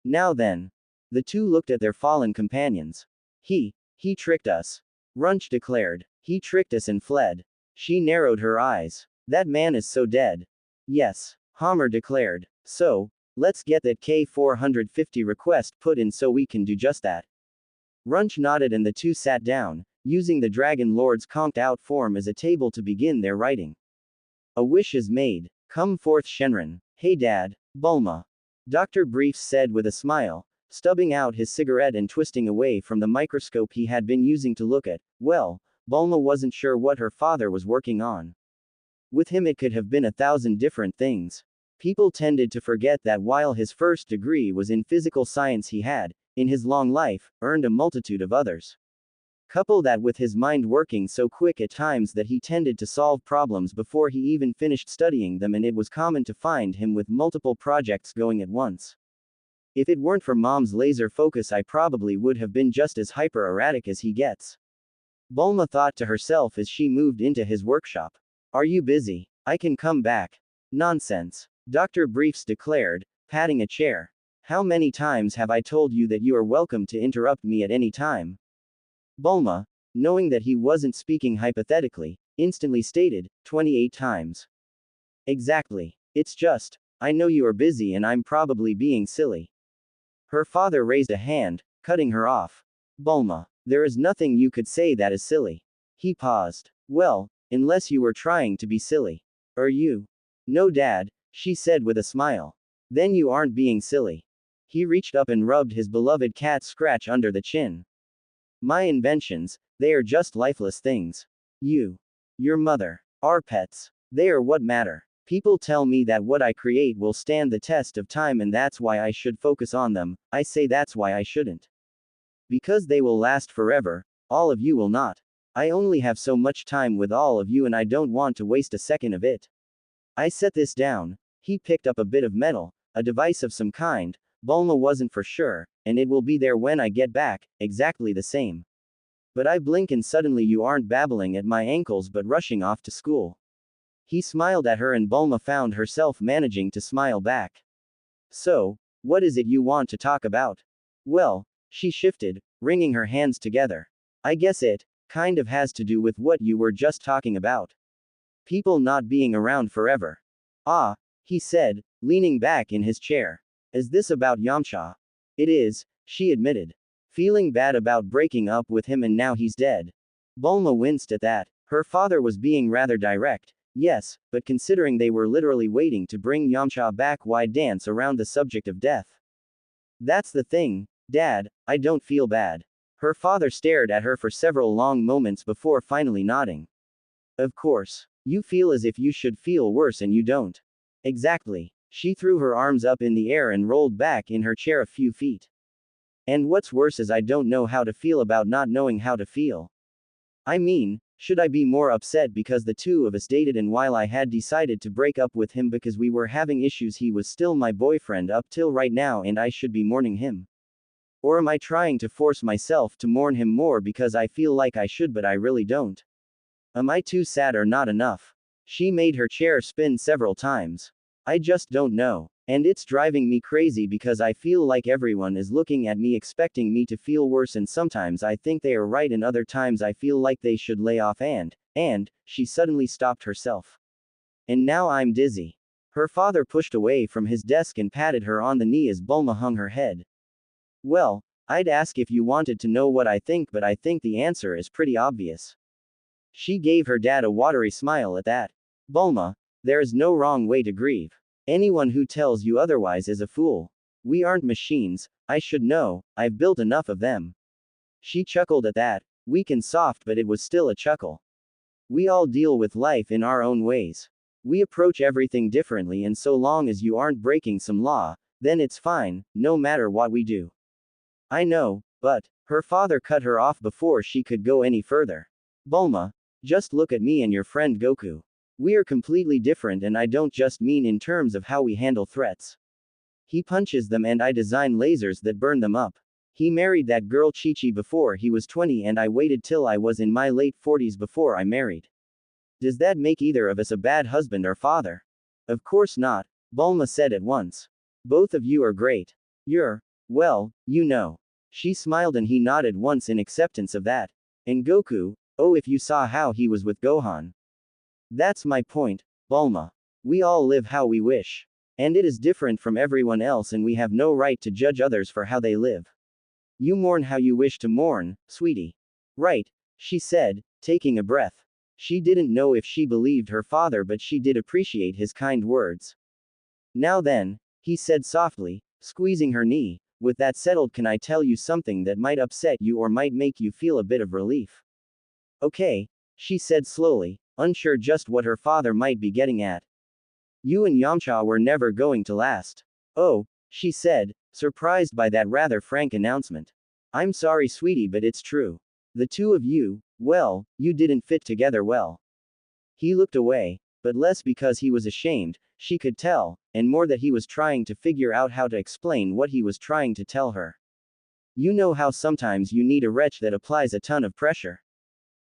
Now then. The two looked at their fallen companions. He tricked us. Runch declared. He tricked us and fled. She narrowed her eyes. That man is so dead. Yes. Hammer declared. So, let's get that K450 request put in so we can do just that. Runch nodded and the two sat down, using the Dragon Lord's conked out form as a table to begin their writing. A wish is made. Come forth Shenron. Hey Dad, Bulma. Dr. Briefs said with a smile, stubbing out his cigarette and twisting away from the microscope he had been using to look at. Well, Bulma wasn't sure what her father was working on. With him it could have been 1,000 different things. People tended to forget that while his first degree was in physical science, he had, in his long life, earned a multitude of others. Couple that with his mind working so quick at times that he tended to solve problems before he even finished studying them, and it was common to find him with multiple projects going at once. If it weren't for Mom's laser focus, I probably would have been just as hyper-erratic as he gets. Bulma thought to herself as she moved into his workshop. Are you busy? I can come back. Nonsense. Dr. Briefs declared, patting a chair. How many times have I told you that you are welcome to interrupt me at any time? Bulma, knowing that he wasn't speaking hypothetically, instantly stated, 28 times. Exactly. It's just, I know you are busy and I'm probably being silly. Her father raised a hand, cutting her off. Bulma, there is nothing you could say that is silly. He paused. Well, unless you were trying to be silly. Are you? No, Dad, she said with a smile. Then you aren't being silly. He reached up and rubbed his beloved cat Scratch under the chin. My inventions, they are just lifeless things. You. Your mother. Our pets. They are what matter. People tell me that what I create will stand the test of time and that's why I should focus on them. I say that's why I shouldn't. Because they will last forever, all of you will not. I only have so much time with all of you and I don't want to waste a second of it. I set this down. He picked up a bit of metal, a device of some kind. Bulma wasn't for sure, and it will be there when I get back, exactly the same. But I blink and suddenly you aren't babbling at my ankles but rushing off to school. He smiled at her and Bulma found herself managing to smile back. So, what is it you want to talk about? Well, she shifted, wringing her hands together. I guess it kind of has to do with what you were just talking about. People not being around forever. Ah, he said, leaning back in his chair. Is this about Yamcha? It is, she admitted. Feeling bad about breaking up with him and now he's dead. Bulma winced at that. Her father was being rather direct. Yes, but considering they were literally waiting to bring Yamcha back, why dance around the subject of death? That's the thing, Dad, I don't feel bad. Her father stared at her for several long moments before finally nodding. Of course. You feel as if you should feel worse and you don't. Exactly. She threw her arms up in the air and rolled back in her chair a few feet. And what's worse is I don't know how to feel about not knowing how to feel. I mean, should I be more upset because the two of us dated and while I had decided to break up with him because we were having issues he was still my boyfriend up till right now and I should be mourning him? Or am I trying to force myself to mourn him more because I feel like I should but I really don't? Am I too sad or not enough? She made her chair spin several times. I just don't know. And it's driving me crazy because I feel like everyone is looking at me expecting me to feel worse and sometimes I think they are right and other times I feel like they should lay off and, she suddenly stopped herself. And now I'm dizzy. Her father pushed away from his desk and patted her on the knee as Bulma hung her head. Well, I'd ask if you wanted to know what I think but I think the answer is pretty obvious. She gave her dad a watery smile at that. Bulma, there is no wrong way to grieve. Anyone who tells you otherwise is a fool. We aren't machines, I should know, I've built enough of them. She chuckled at that, weak and soft but it was still a chuckle. We all deal with life in our own ways. We approach everything differently and so long as you aren't breaking some law, then it's fine, no matter what we do. I know, but, her father cut her off before she could go any further. Bulma, just look at me and your friend Goku. We are completely different and I don't just mean in terms of how we handle threats. He punches them and I design lasers that burn them up. He married that girl Chi-Chi before he was 20 and I waited till I was in my late 40s before I married. Does that make either of us a bad husband or father? Of course not, Bulma said at once. Both of you are great. You're, well, you know. She smiled and he nodded once in acceptance of that. And Goku, oh if you saw how he was with Gohan. That's my point, Bulma. We all live how we wish. And it is different from everyone else and we have no right to judge others for how they live. You mourn how you wish to mourn, sweetie. Right, she said, taking a breath. She didn't know if she believed her father but she did appreciate his kind words. Now then, he said softly, squeezing her knee, with that settled can I tell you something that might upset you or might make you feel a bit of relief? Okay, she said slowly, unsure just what her father might be getting at. You and Yamcha were never going to last. Oh, she said, surprised by that rather frank announcement. I'm sorry sweetie but it's true. The two of you, well, you didn't fit together well. He looked away, but less because he was ashamed, she could tell, and more that he was trying to figure out how to explain what he was trying to tell her. You know how sometimes you need a wrench that applies a ton of pressure.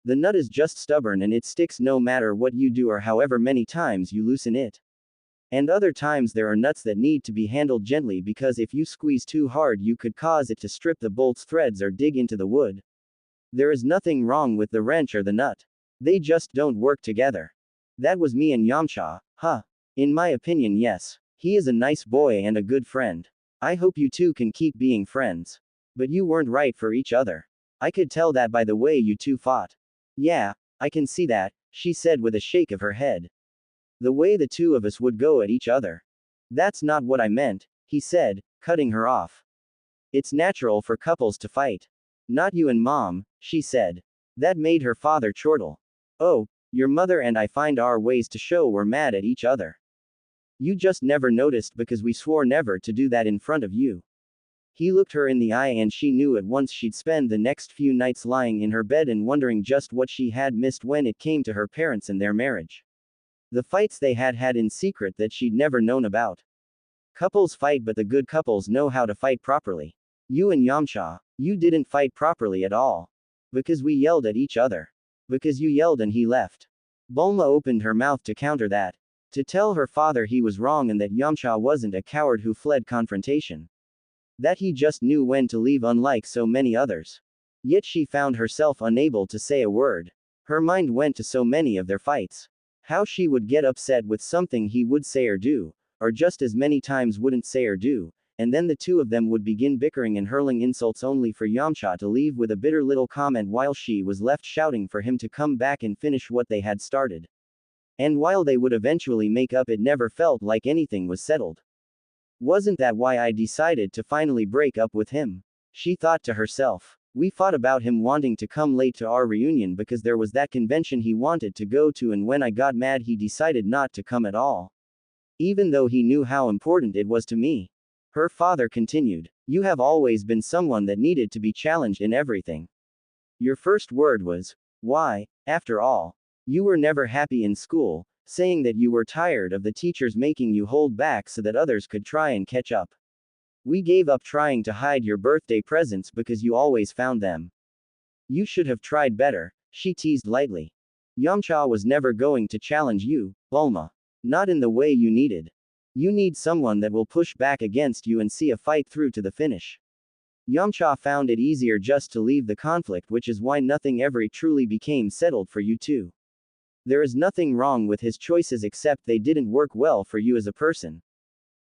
The nut is just stubborn and it sticks no matter what you do or however many times you loosen it. And other times there are nuts that need to be handled gently because if you squeeze too hard you could cause it to strip the bolt's threads or dig into the wood. There is nothing wrong with the wrench or the nut. They just don't work together. That was me and Yamcha, huh? In my opinion yes. He is a nice boy and a good friend. I hope you two can keep being friends. But you weren't right for each other. I could tell that by the way you two fought. Yeah, I can see that, she said with a shake of her head. The way the two of us would go at each other. That's not what I meant, he said, cutting her off. It's natural for couples to fight. Not you and Mom, she said. That made her father chortle. Oh, your mother and I find our ways to show we're mad at each other. You just never noticed because we swore never to do that in front of you. He looked her in the eye and she knew at once she'd spend the next few nights lying in her bed and wondering just what she had missed when it came to her parents and their marriage. The fights they had had in secret that she'd never known about. Couples fight, but the good couples know how to fight properly. You and Yamcha, you didn't fight properly at all. Because we yelled at each other. Because you yelled and he left. Bulma opened her mouth to counter that. To tell her father he was wrong and that Yamcha wasn't a coward who fled confrontation. That he just knew when to leave, unlike so many others. Yet she found herself unable to say a word. Her mind went to so many of their fights. How she would get upset with something he would say or do, or just as many times wouldn't say or do, and then the two of them would begin bickering and hurling insults only for Yamcha to leave with a bitter little comment while she was left shouting for him to come back and finish what they had started. And while they would eventually make up, it never felt like anything was settled. Wasn't that why I decided to finally break up with him? She thought to herself. We fought about him wanting to come late to our reunion because there was that convention he wanted to go to, and when I got mad he decided not to come at all. Even though he knew how important it was to me. Her father continued. You have always been someone that needed to be challenged in everything. Your first word was, why, after all. You were never happy in school, saying that you were tired of the teachers making you hold back so that others could try and catch up. We gave up trying to hide your birthday presents because you always found them. You should have tried better, she teased lightly. Yamcha was never going to challenge you, Bulma. Not in the way you needed. You need someone that will push back against you and see a fight through to the finish. Yamcha found it easier just to leave the conflict, which is why nothing ever truly became settled for you two. There is nothing wrong with his choices except they didn't work well for you as a person.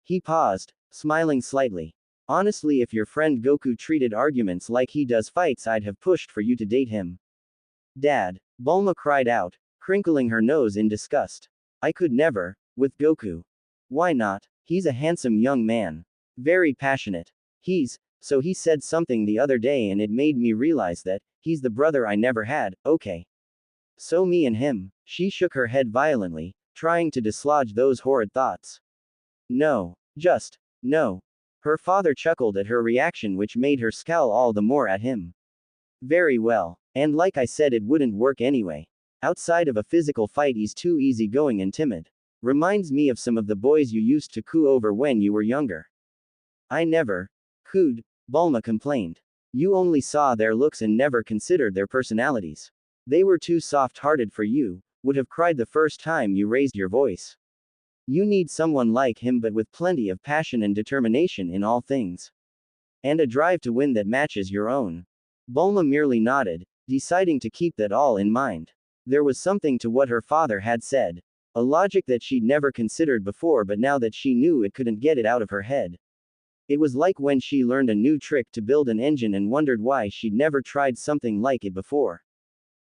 He paused, smiling slightly. Honestly, if your friend Goku treated arguments like he does fights, I'd have pushed for you to date him. Dad, Bulma cried out, crinkling her nose in disgust. I could never, with Goku. Why not? He's a handsome young man. Very passionate. So he said something the other day and it made me realize that, he's the brother I never had, okay. So me and him. She shook her head violently, trying to dislodge those horrid thoughts. No. Just, no. Her father chuckled at her reaction, which made her scowl all the more at him. Very well. And like I said, it wouldn't work anyway. Outside of a physical fight, he's too easygoing and timid. Reminds me of some of the boys you used to coo over when you were younger. I never cooed, Bulma complained. You only saw their looks and never considered their personalities. They were too soft-hearted for you, would have cried the first time you raised your voice. You need someone like him, but with plenty of passion and determination in all things. And a drive to win that matches your own. Bulma merely nodded, deciding to keep that all in mind. There was something to what her father had said. A logic that she'd never considered before, but now that she knew it, couldn't get it out of her head. It was like when she learned a new trick to build an engine and wondered why she'd never tried something like it before.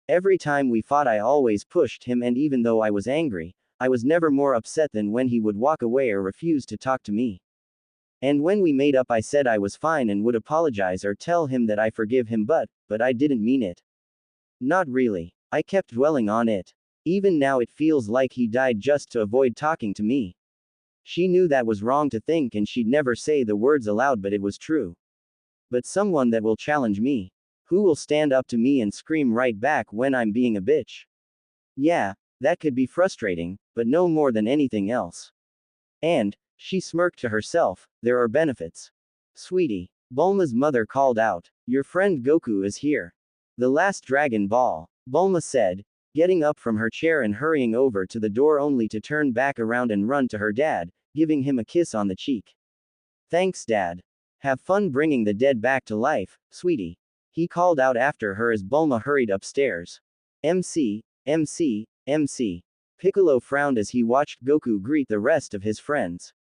Every time we fought, I always pushed him, and even though I was angry, I was never more upset than when he would walk away or refuse to talk to me. And when we made up, I said I was fine and would apologize or tell him that I forgive him, but I didn't mean it. Not really. I kept dwelling on it. Even now it feels like he died just to avoid talking to me. She knew that was wrong to think, and she'd never say the words aloud, but it was true. But someone that will challenge me. Who will stand up to me and scream right back when I'm being a bitch? Yeah, that could be frustrating, but no more than anything else. And, she smirked to herself, there are benefits. Sweetie, Bulma's mother called out, your friend Goku is here. The last Dragon Ball, Bulma said, getting up from her chair and hurrying over to the door only to turn back around and run to her dad, giving him a kiss on the cheek. Thanks, Dad. Have fun bringing the dead back to life, sweetie. He called out after her as Bulma hurried upstairs. MC. Piccolo frowned as he watched Goku greet the rest of his friends.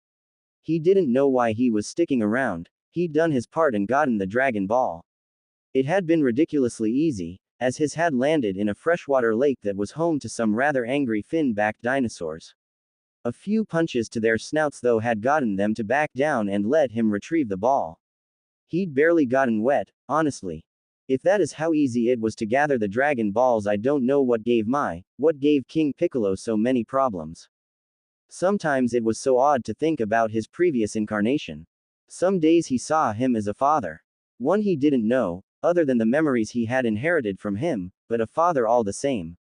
He didn't know why he was sticking around. He'd done his part and gotten the Dragon Ball. It had been ridiculously easy, as his had landed in a freshwater lake that was home to some rather angry fin-backed dinosaurs. A few punches to their snouts though had gotten them to back down and let him retrieve the ball. He'd barely gotten wet, honestly. If that is how easy it was to gather the Dragon Balls, I don't know what gave King Piccolo so many problems. Sometimes it was so odd to think about his previous incarnation. Some days he saw him as a father. One he didn't know, other than the memories he had inherited from him, but a father all the same.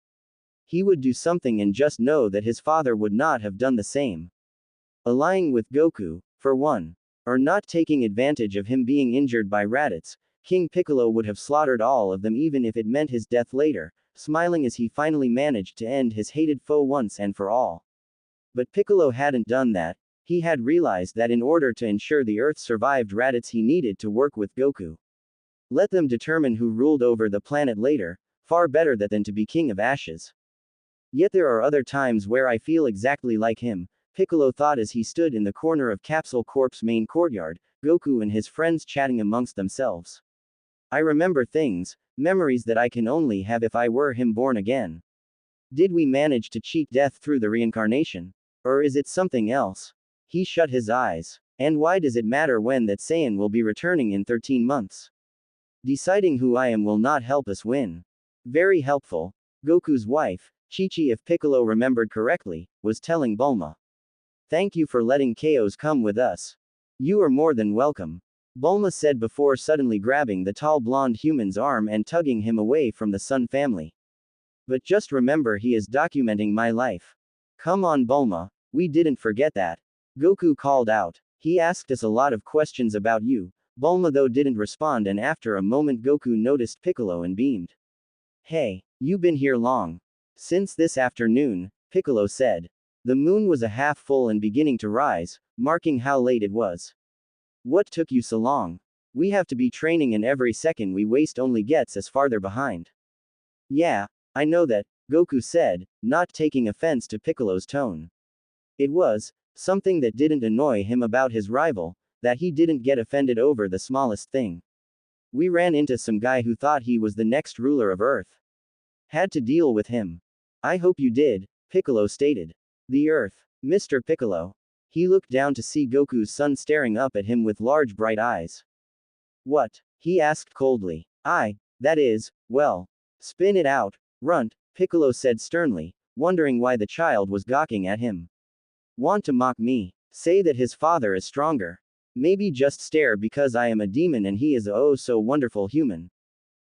He would do something and just know that his father would not have done the same. Allying with Goku, for one. Or not taking advantage of him being injured by Raditz, King Piccolo would have slaughtered all of them even if it meant his death later, smiling as he finally managed to end his hated foe once and for all. But Piccolo hadn't done that. He had realized that in order to ensure the Earth survived Raditz, he needed to work with Goku. Let them determine who ruled over the planet later, far better that than to be King of Ashes. Yet there are other times where I feel exactly like him, Piccolo thought as he stood in the corner of Capsule Corp's main courtyard, Goku and his friends chatting amongst themselves. I remember things, memories that I can only have if I were him born again. Did we manage to cheat death through the reincarnation? Or is it something else? He shut his eyes. And why does it matter when that Saiyan will be returning in 13 months? Deciding who I am will not help us win. Very helpful. Goku's wife, Chi-Chi, if Piccolo remembered correctly, was telling Bulma. Thank you for letting Chaos come with us. You are more than welcome. Bulma said before suddenly grabbing the tall blonde human's arm and tugging him away from the Sun family. But just remember, he is documenting my life. Come on, Bulma, we didn't forget that. Goku called out. He asked us a lot of questions about you. Bulma though didn't respond, and after a moment Goku noticed Piccolo and beamed. Hey, you been here long? Since this afternoon, Piccolo said. The moon was a half full and beginning to rise, marking how late it was. What took you so long? We have to be training and every second we waste only gets us farther behind. Yeah, I know that, Goku said, not taking offense to Piccolo's tone. It was something that didn't annoy him about his rival, that he didn't get offended over the smallest thing. We ran into some guy who thought he was the next ruler of Earth. Had to deal with him. I hope you did, Piccolo stated. The Earth, Mr. Piccolo. He looked down to see Goku's son staring up at him with large bright eyes. What? He asked coldly. That is, well. Spin it out, runt, Piccolo said sternly, wondering why the child was gawking at him. Want to mock me? Say that his father is stronger. Maybe just stare because I am a demon and he is a oh so wonderful human.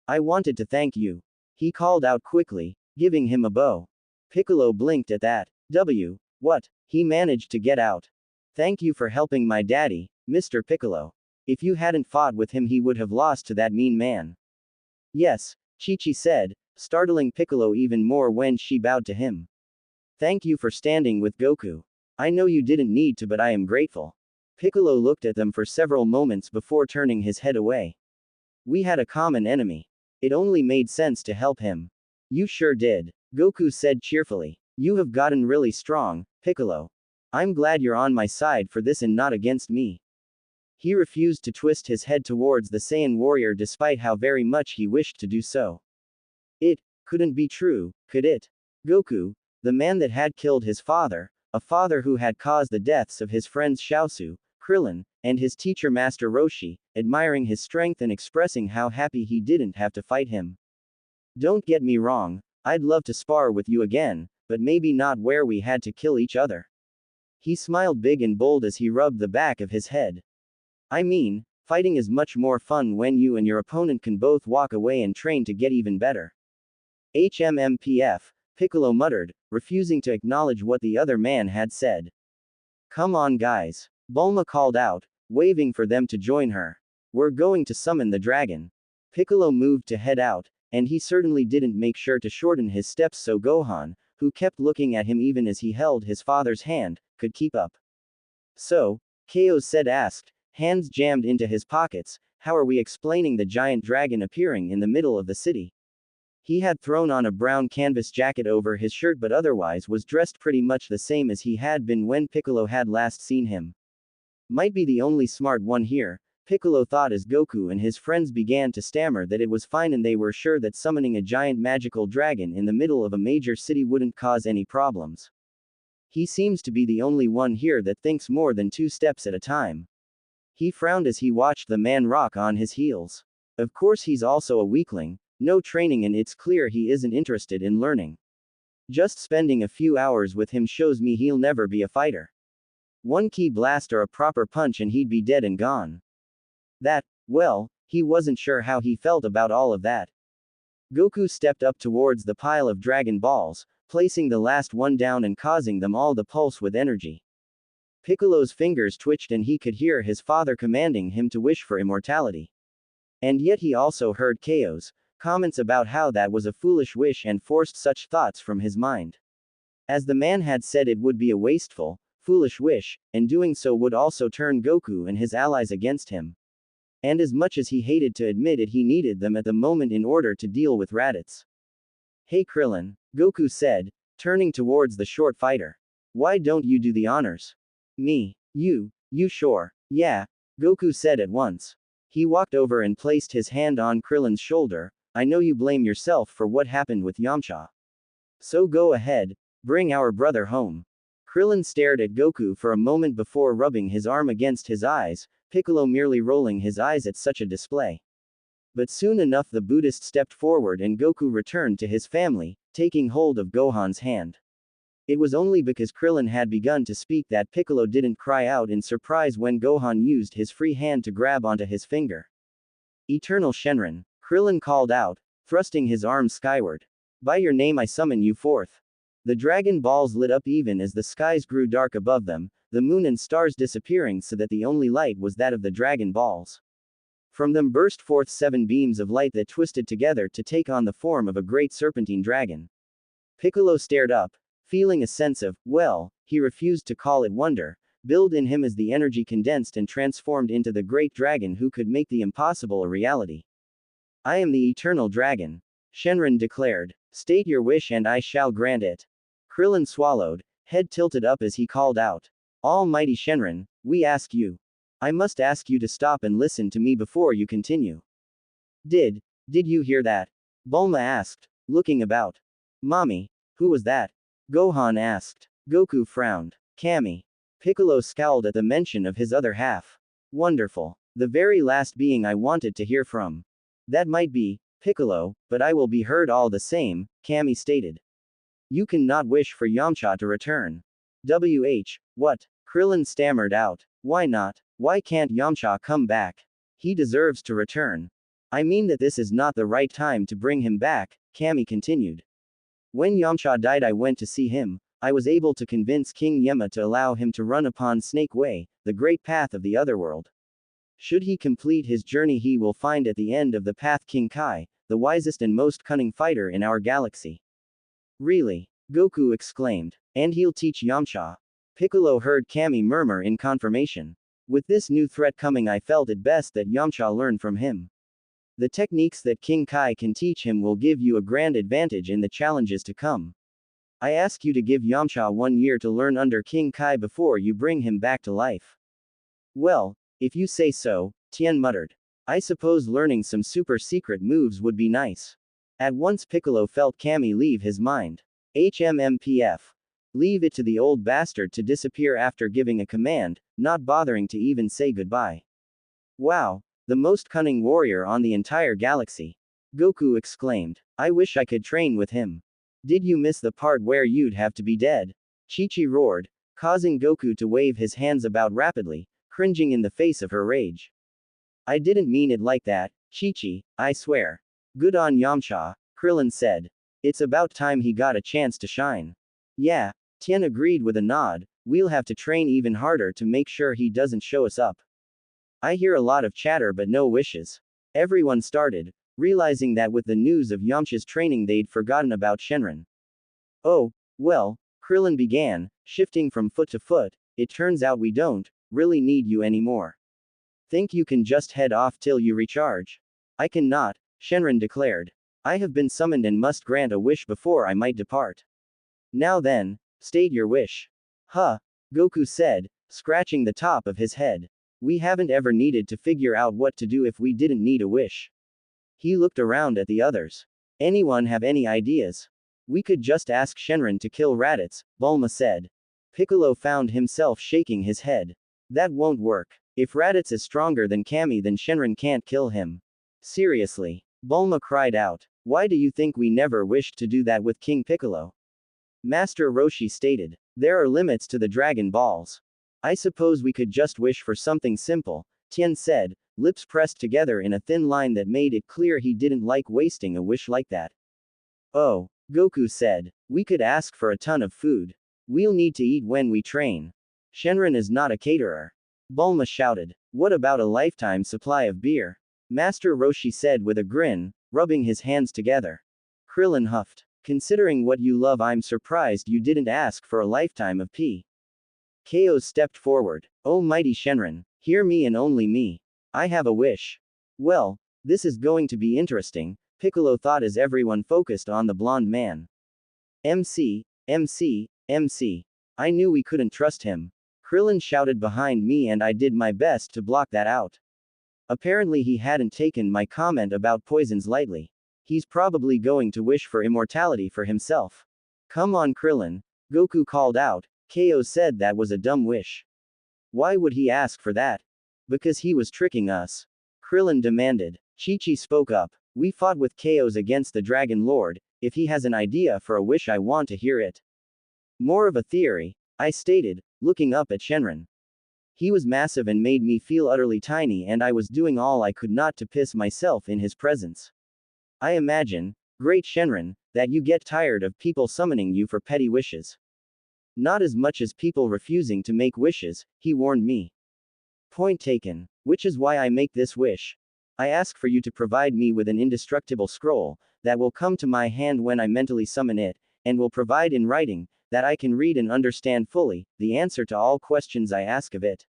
I wanted to thank you. He called out quickly, giving him a bow. Piccolo blinked at that. What? He managed to get out. Thank you for helping my daddy, Mr. Piccolo. If you hadn't fought with him, he would have lost to that mean man. Yes, Chi-Chi said, startling Piccolo even more when she bowed to him. Thank you for standing with Goku. I know you didn't need to, but I am grateful. Piccolo looked at them for several moments before turning his head away. We had a common enemy. It only made sense to help him. You sure did, Goku said cheerfully. You have gotten really strong, Piccolo. I'm glad you're on my side for this and not against me. He refused to twist his head towards the Saiyan warrior despite how very much he wished to do so. It couldn't be true, could it? Goku, the man that had killed his father, a father who had caused the deaths of his friends Xiaosu, Krillin, and his teacher Master Roshi, admiring his strength and expressing how happy he didn't have to fight him. Don't get me wrong, I'd love to spar with you again, but maybe not where we had to kill each other. He smiled big and bold as he rubbed the back of his head. I mean, fighting is much more fun when you and your opponent can both walk away and train to get even better. HMMPF, Piccolo muttered, refusing to acknowledge what the other man had said. Come on guys, Bulma called out, waving for them to join her. We're going to summon the dragon. Piccolo moved to head out, and he certainly didn't make sure to shorten his steps so Gohan, who kept looking at him even as he held his father's hand, could keep up. So, Chaos said asked, hands jammed into his pockets, how are we explaining the giant dragon appearing in the middle of the city? He had thrown on a brown canvas jacket over his shirt but otherwise was dressed pretty much the same as he had been when Piccolo had last seen him. Might be the only smart one here, Piccolo thought as Goku and his friends began to stammer that it was fine and they were sure that summoning a giant magical dragon in the middle of a major city wouldn't cause any problems. He seems to be the only one here that thinks more than 2 steps at a time. He frowned as he watched the man rock on his heels. Of course he's also a weakling, no training, and it's clear he isn't interested in learning. Just spending a few hours with him shows me he'll never be a fighter. One key blast or a proper punch and he'd be dead and gone. Well, he wasn't sure how he felt about all of that. Goku stepped up towards the pile of Dragon Balls, placing the last one down and causing them all to pulse with energy. Piccolo's fingers twitched and he could hear his father commanding him to wish for immortality. And yet he also heard Kaio's comments about how that was a foolish wish and forced such thoughts from his mind. As the man had said, it would be a wasteful, foolish wish, and doing so would also turn Goku and his allies against him. And as much as he hated to admit it, he needed them at the moment in order to deal with Raditz. Hey Krillin, Goku said, turning towards the short fighter. Why don't you do the honors? Me. You sure? Yeah, Goku said at once. He walked over and placed his hand on Krillin's shoulder. I know you blame yourself for what happened with Yamcha. So go ahead, bring our brother home. Krillin stared at Goku for a moment before rubbing his arm against his eyes, Piccolo merely rolling his eyes at such a display. But soon enough the Buddhist stepped forward and Goku returned to his family, taking hold of Gohan's hand. It was only because Krillin had begun to speak that Piccolo didn't cry out in surprise when Gohan used his free hand to grab onto his finger. Eternal Shenron, Krillin called out, thrusting his arms skyward. By your name I summon you forth. The Dragon Balls lit up even as the skies grew dark above them, the moon and stars disappearing so that the only light was that of the Dragon Balls. From them burst forth 7 beams of light that twisted together to take on the form of a great serpentine dragon. Piccolo stared up, feeling a sense of, well, he refused to call it wonder, built in him as the energy condensed and transformed into the great dragon who could make the impossible a reality. I am the eternal dragon, Shenron declared. State your wish and I shall grant it. Krillin swallowed, head tilted up as he called out. Almighty Shenron, we ask you. I must ask you to stop and listen to me before you continue. Did you hear that? Bulma asked, looking about. Mommy, who was that? Gohan asked. Goku frowned. Kami. Piccolo scowled at the mention of his other half. Wonderful. The very last being I wanted to hear from. That might be, Piccolo, but I will be heard all the same, Kami stated. You cannot wish for Yamcha to return. What? Krillin stammered out. Why not? Why can't Yamcha come back? He deserves to return. I mean that this is not the right time to bring him back, Kami continued. When Yamcha died I went to see him. I was able to convince King Yema to allow him to run upon Snake Way, the great path of the otherworld. Should he complete his journey he will find at the end of the path King Kai, the wisest and most cunning fighter in our galaxy. Really? Goku exclaimed. And he'll teach Yamcha. Piccolo heard Kami murmur in confirmation. With this new threat coming I felt it best that Yamcha learn from him. The techniques that King Kai can teach him will give you a grand advantage in the challenges to come. I ask you to give Yamcha 1 year to learn under King Kai before you bring him back to life. Well, if you say so, Tien muttered. I suppose learning some super secret moves would be nice. At once Piccolo felt Kami leave his mind. HMMPF. Leave it to the old bastard to disappear after giving a command, not bothering to even say goodbye. Wow, the most cunning warrior on the entire galaxy. Goku exclaimed. I wish I could train with him. Did you miss the part where you'd have to be dead? Chi-Chi roared, causing Goku to wave his hands about rapidly, cringing in the face of her rage. I didn't mean it like that, Chi-Chi, I swear. Good on Yamcha, Krillin said. It's about time he got a chance to shine. Yeah, Tien agreed with a nod, we'll have to train even harder to make sure he doesn't show us up. I hear a lot of chatter but no wishes. Everyone started, realizing that with the news of Yamcha's training they'd forgotten about Shenron. Oh, well, Krillin began, shifting from foot to foot, it turns out we don't really need you anymore. Think you can just head off till you recharge? I cannot, Shenron declared. I have been summoned and must grant a wish before I might depart. Now then, state your wish. Huh, Goku said, scratching the top of his head. We haven't ever needed to figure out what to do if we didn't need a wish. He looked around at the others. Anyone have any ideas? We could just ask Shenron to kill Raditz, Bulma said. Piccolo found himself shaking his head. That won't work. If Raditz is stronger than Kami then Shenron can't kill him. Seriously. Bulma cried out. Why do you think we never wished to do that with King Piccolo? Master Roshi stated. There are limits to the Dragon Balls. I suppose we could just wish for something simple, Tien said, lips pressed together in a thin line that made it clear he didn't like wasting a wish like that. Oh, Goku said. We could ask for a ton of food. We'll need to eat when we train. Shenron is not a caterer. Bulma shouted. What about a lifetime supply of beer? Master Roshi said with a grin, rubbing his hands together. Krillin huffed. Considering what you love, I'm surprised you didn't ask for a lifetime of pee. Chaos stepped forward. Oh mighty Shenron, hear me and only me. I have a wish. Well, this is going to be interesting, Piccolo thought as everyone focused on the blonde man. MC, MC, MC. I knew we couldn't trust him. Krillin shouted behind me and I did my best to block that out. Apparently he hadn't taken my comment about poisons lightly. He's probably going to wish for immortality for himself. Come on Krillin, Goku called out. Ko said that was a dumb wish. Why would he ask for that? Because he was tricking us. Krillin demanded. Chi-Chi spoke up. We fought with Chaos against the Dragon Lord. If he has an idea for a wish, I want to hear it. More of a theory, I stated, looking up at Shenron. He was massive and made me feel utterly tiny, and I was doing all I could not to piss myself in his presence. I imagine, great Shenron, that you get tired of people summoning you for petty wishes. Not as much as people refusing to make wishes, he warned me. Point taken. Which is why I make this wish. I ask for you to provide me with an indestructible scroll, that will come to my hand when I mentally summon it, and will provide in writing, that I can read and understand fully, the answer to all questions I ask of it.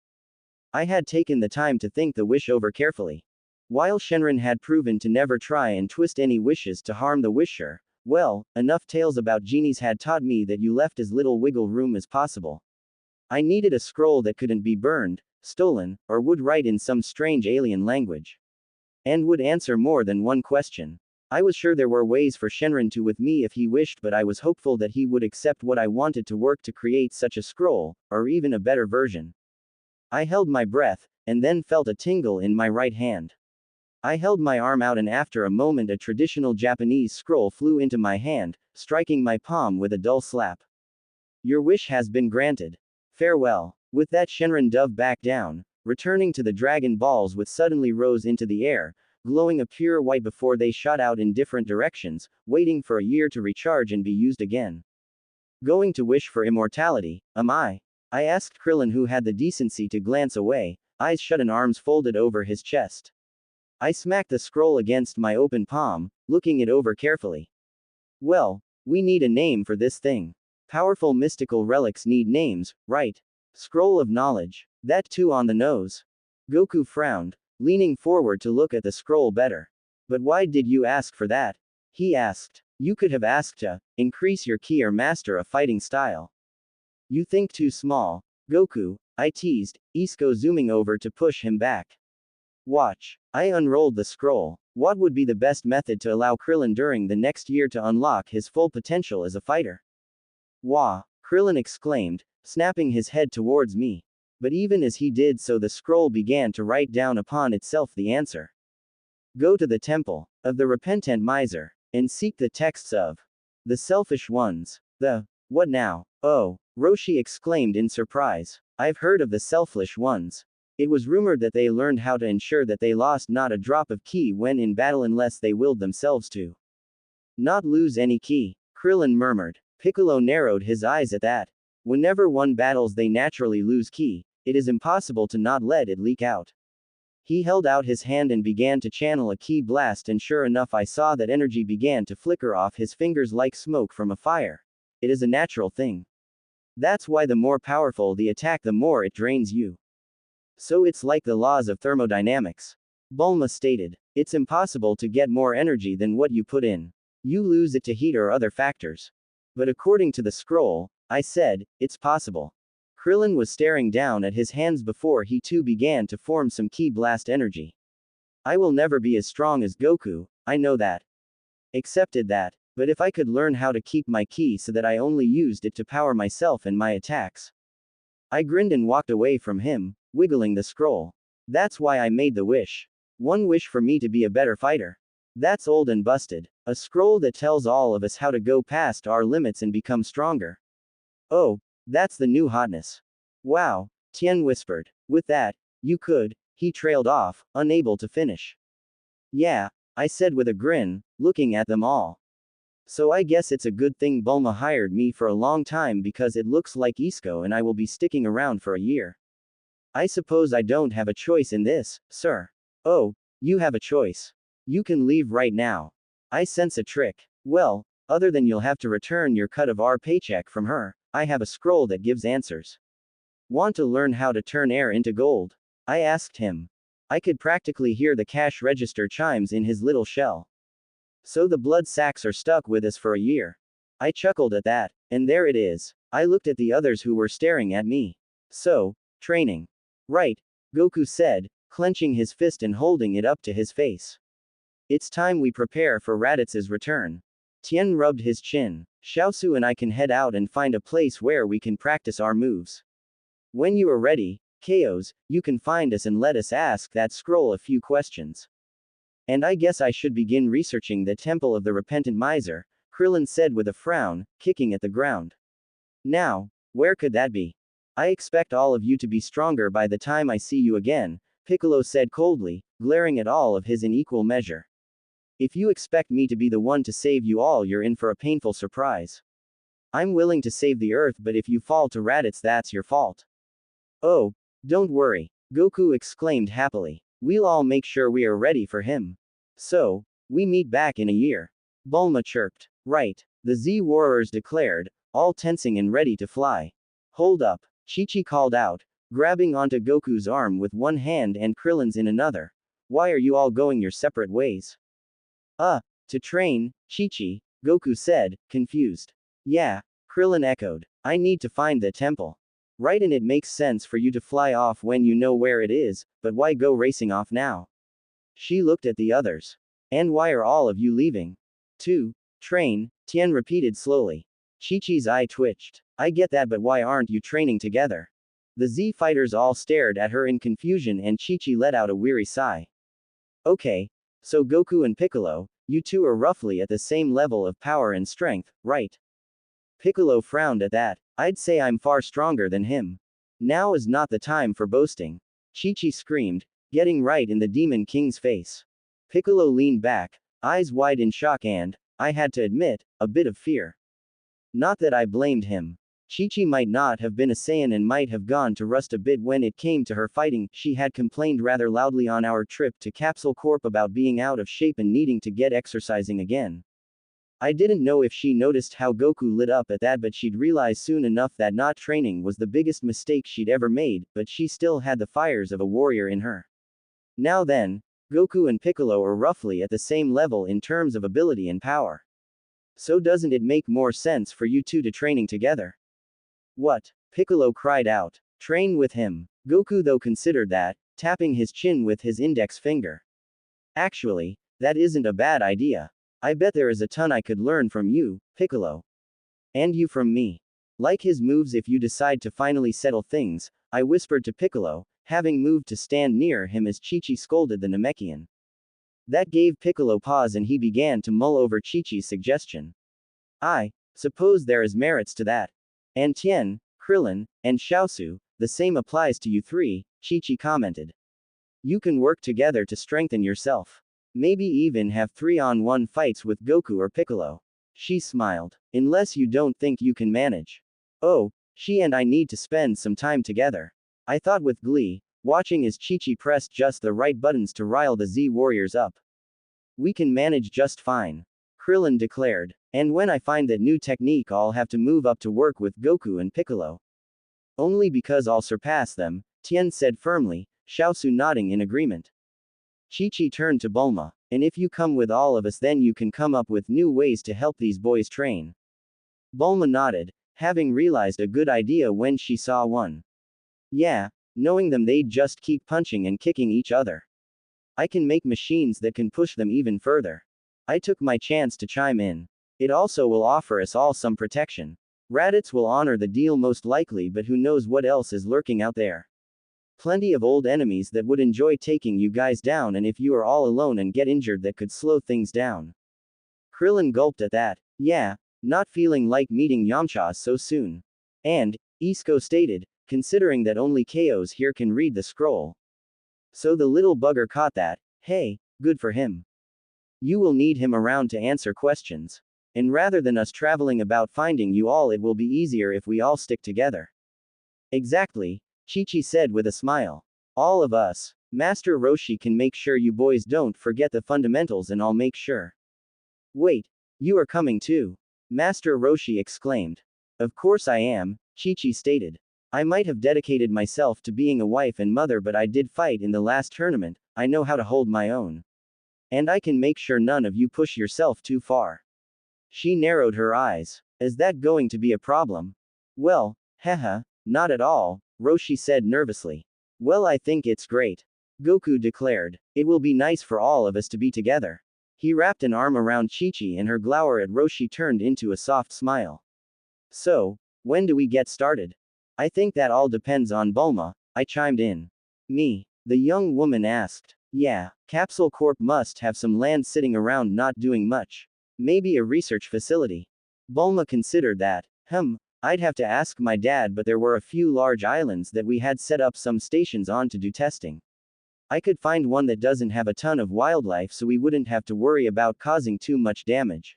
I had taken the time to think the wish over carefully. While Shenron had proven to never try and twist any wishes to harm the wisher, well, enough tales about genies had taught me that you left as little wiggle room as possible. I needed a scroll that couldn't be burned, stolen, or would write in some strange alien language. And would answer more than one question. I was sure there were ways for Shenron to with me if he wished, but I was hopeful that he would accept what I wanted to work to create such a scroll, or even a better version. I held my breath, and then felt a tingle in my right hand. I held my arm out and after a moment a traditional Japanese scroll flew into my hand, striking my palm with a dull slap. Your wish has been granted. Farewell. With that Shenron dove back down, returning to the Dragon Balls which suddenly rose into the air, glowing a pure white before they shot out in different directions, waiting for a year to recharge and be used again. Going to wish for immortality, am I? I asked Krillin, who had the decency to glance away, eyes shut and arms folded over his chest. I smacked the scroll against my open palm, looking it over carefully. Well, we need a name for this thing. Powerful mystical relics need names, right? Scroll of knowledge. That too on the nose. Goku frowned, leaning forward to look at the scroll better. But why did you ask for that? He asked. You could have asked to increase your ki or master a fighting style. You think too small, Goku, I teased, Isko zooming over to push him back. Watch. I unrolled the scroll. What would be the best method to allow Krillin during the next year to unlock his full potential as a fighter? Wah! Krillin exclaimed, snapping his head towards me. But even as he did so, the scroll began to write down upon itself the answer. Go to the temple of the repentant miser, and seek the texts of the selfish ones. What now? Oh, Roshi exclaimed in surprise. I've heard of the selfish ones. It was rumored that they learned how to ensure that they lost not a drop of ki when in battle unless they willed themselves to not lose any ki. Krillin murmured. Piccolo narrowed his eyes at that. Whenever one battles they naturally lose ki, it is impossible to not let it leak out. He held out his hand and began to channel a ki blast, and sure enough I saw that energy began to flicker off his fingers like smoke from a fire. It is a natural thing. That's why the more powerful the attack, the more it drains you. So it's like the laws of thermodynamics. Bulma stated. It's impossible to get more energy than what you put in. You lose it to heat or other factors. But according to the scroll, I said, it's possible. Krillin was staring down at his hands before he too began to form some ki blast energy. I will never be as strong as Goku, I know that. Accepted that. But if I could learn how to keep my ki so that I only used it to power myself and my attacks. I grinned and walked away from him, wiggling the scroll. That's why I made the wish. One wish for me to be a better fighter. That's old and busted. A scroll that tells all of us how to go past our limits and become stronger. Oh, that's the new hotness. Wow, Tien whispered. With that, you could, he trailed off, unable to finish. Yeah, I said with a grin, looking at them all. So I guess it's a good thing Bulma hired me for a long time because it looks like Isco and I will be sticking around for a year. I suppose I don't have a choice in this, sir. Oh, you have a choice. You can leave right now. I sense a trick. Well, other than you'll have to return your cut of our paycheck from her, I have a scroll that gives answers. Want to learn how to turn air into gold? I asked him. I could practically hear the cash register chimes in his little shell. So the blood sacks are stuck with us for a year. I chuckled at that, and there it is. I looked at the others who were staring at me. So, training. Right, Goku said, clenching his fist and holding it up to his face. It's time we prepare for Raditz's return. Tien rubbed his chin. Xiaosu and I can head out and find a place where we can practice our moves. When you are ready, Chaos, you can find us and let us ask that scroll a few questions. And I guess I should begin researching the Temple of the Repentant Miser, Krillin said with a frown, kicking at the ground. Now, where could that be? I expect all of you to be stronger by the time I see you again, Piccolo said coldly, glaring at all of his in equal measure. If you expect me to be the one to save you all, you're in for a painful surprise. I'm willing to save the Earth, but if you fall to Raditz, that's your fault. Oh, don't worry, Goku exclaimed happily. We'll all make sure we are ready for him. So, we meet back in a year. Bulma chirped. Right, the Z Warriors declared, all tensing and ready to fly. Hold up, Chi-Chi called out, grabbing onto Goku's arm with one hand and Krillin's in another. Why are you all going your separate ways? To train, Chi-Chi, Goku said, confused. Yeah, Krillin echoed. I need to find the temple. Right, and it makes sense for you to fly off when you know where it is, but why go racing off now? She looked at the others. And why are all of you leaving? To train, Tien repeated slowly. Chi-Chi's eye twitched. I get that, but why aren't you training together? The Z fighters all stared at her in confusion and Chi-Chi let out a weary sigh. Okay, so Goku and Piccolo, you two are roughly at the same level of power and strength, right? Piccolo frowned at that. I'd say I'm far stronger than him. Now is not the time for boasting. Chi-Chi screamed, getting right in the Demon King's face. Piccolo leaned back, eyes wide in shock and, I had to admit, a bit of fear. Not that I blamed him. Chi-Chi might not have been a Saiyan and might have gone to rust a bit when it came to her fighting. She had complained rather loudly on our trip to Capsule Corp about being out of shape and needing to get exercising again. I didn't know if she noticed how Goku lit up at that, but she'd realize soon enough that not training was the biggest mistake she'd ever made, but she still had the fires of a warrior in her. Now then, Goku and Piccolo are roughly at the same level in terms of ability and power. So doesn't it make more sense for you two to training together? What? Piccolo cried out. Train with him. Goku though considered that, tapping his chin with his index finger. Actually, that isn't a bad idea. I bet there is a ton I could learn from you, Piccolo. And you from me. Like his moves if you decide to finally settle things, I whispered to Piccolo, having moved to stand near him as Chi-Chi scolded the Namekian. That gave Piccolo pause and he began to mull over Chi-Chi's suggestion. I suppose there is merits to that. And Tien, Krillin, and Xiaosu, the same applies to you three, Chi-Chi commented. You can work together to strengthen yourself. Maybe even have 3-on-1 fights with Goku or Piccolo. She smiled. Unless you don't think you can manage. Oh, she and I need to spend some time together. I thought with glee, watching as Chi-Chi pressed just the right buttons to rile the Z warriors up. We can manage just fine. Krillin declared. And when I find that new technique, I'll have to move up to work with Goku and Piccolo. Only because I'll surpass them, Tien said firmly, Xiaosu nodding in agreement. Chi-Chi turned to Bulma. And if you come with all of us, then you can come up with new ways to help these boys train. Bulma nodded, having realized a good idea when she saw one. Yeah, knowing them they'd just keep punching and kicking each other. I can make machines that can push them even further. I took my chance to chime in. It also will offer us all some protection. Raditz will honor the deal most likely, but who knows what else is lurking out there. Plenty of old enemies that would enjoy taking you guys down, and if you are all alone and get injured, that could slow things down. Krillin gulped at that. Yeah, not feeling like meeting Yamcha so soon. And, Isko stated, considering that only KOs here can read the scroll. So the little bugger caught that. Hey, good for him. You will need him around to answer questions. And rather than us traveling about finding you all, it will be easier if we all stick together. Exactly, Chi-Chi said with a smile. All of us. Master Roshi can make sure you boys don't forget the fundamentals, and I'll make sure. Wait, you are coming too? Master Roshi exclaimed. Of course I am, Chi-Chi stated. I might have dedicated myself to being a wife and mother, but I did fight in the last tournament. I know how to hold my own. And I can make sure none of you push yourself too far. She narrowed her eyes. Is that going to be a problem? Well, haha, not at all, Roshi said nervously. Well, I think it's great. Goku declared. It will be nice for all of us to be together. He wrapped an arm around Chi-Chi, and her glower at Roshi turned into a soft smile. So, when do we get started? I think that all depends on Bulma, I chimed in. Me? The young woman asked. Yeah, Capsule Corp must have some land sitting around not doing much. Maybe a research facility. Bulma considered that. I'd have to ask my dad, but there were a few large islands that we had set up some stations on to do testing. I could find one that doesn't have a ton of wildlife, so we wouldn't have to worry about causing too much damage.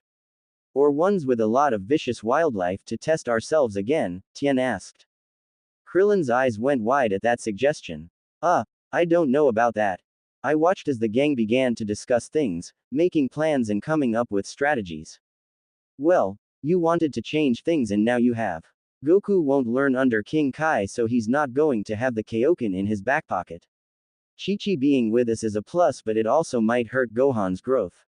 Or ones with a lot of vicious wildlife to test ourselves again, Tien asked. Krillin's eyes went wide at that suggestion. I don't know about that. I watched as the gang began to discuss things, making plans and coming up with strategies. Well, you wanted to change things and now you have. Goku won't learn under King Kai, so he's not going to have the Kaioken in his back pocket. Chi-Chi being with us is a plus, but it also might hurt Gohan's growth.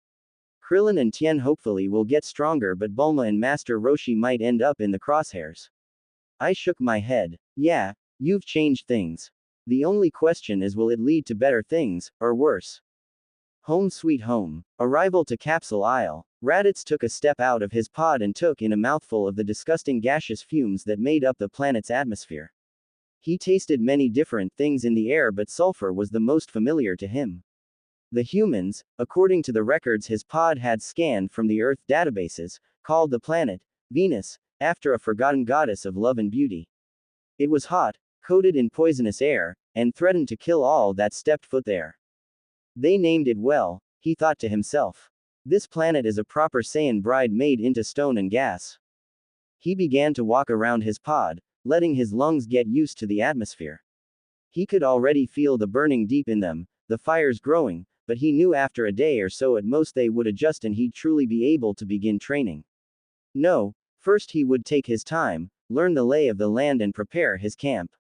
Krillin and Tien hopefully will get stronger, but Bulma and Master Roshi might end up in the crosshairs. I shook my head. Yeah, you've changed things. The only question is, will it lead to better things, or worse? Home sweet home. Arrival to Capsule Isle. Raditz took a step out of his pod and took in a mouthful of the disgusting gaseous fumes that made up the planet's atmosphere. He tasted many different things in the air, but sulfur was the most familiar to him. The humans, according to the records his pod had scanned from the Earth databases, called the planet Venus, after a forgotten goddess of love and beauty. It was hot, coated in poisonous air, and threatened to kill all that stepped foot there. They named it well, he thought to himself. This planet is a proper Saiyan bride made into stone and gas. He began to walk around his pod, letting his lungs get used to the atmosphere. He could already feel the burning deep in them, the fires growing, but he knew after a day or so at most they would adjust and he'd truly be able to begin training. No, first he would take his time, learn the lay of the land and prepare his camp.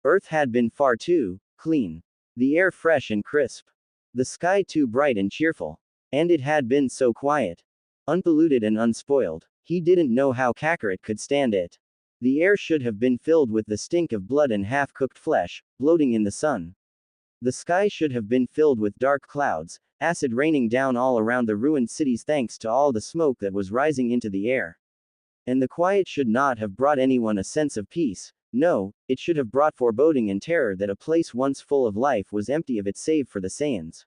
Earth had been far too clean. The air fresh and crisp. The sky too bright and cheerful. And it had been so quiet. Unpolluted and unspoiled. He didn't know how Kakarot could stand it. The air should have been filled with the stink of blood and half-cooked flesh, bloating in the sun. The sky should have been filled with dark clouds, acid raining down all around the ruined cities thanks to all the smoke that was rising into the air. And the quiet should not have brought anyone a sense of peace. No, it should have brought foreboding and terror that a place once full of life was empty of it save for the Saiyans.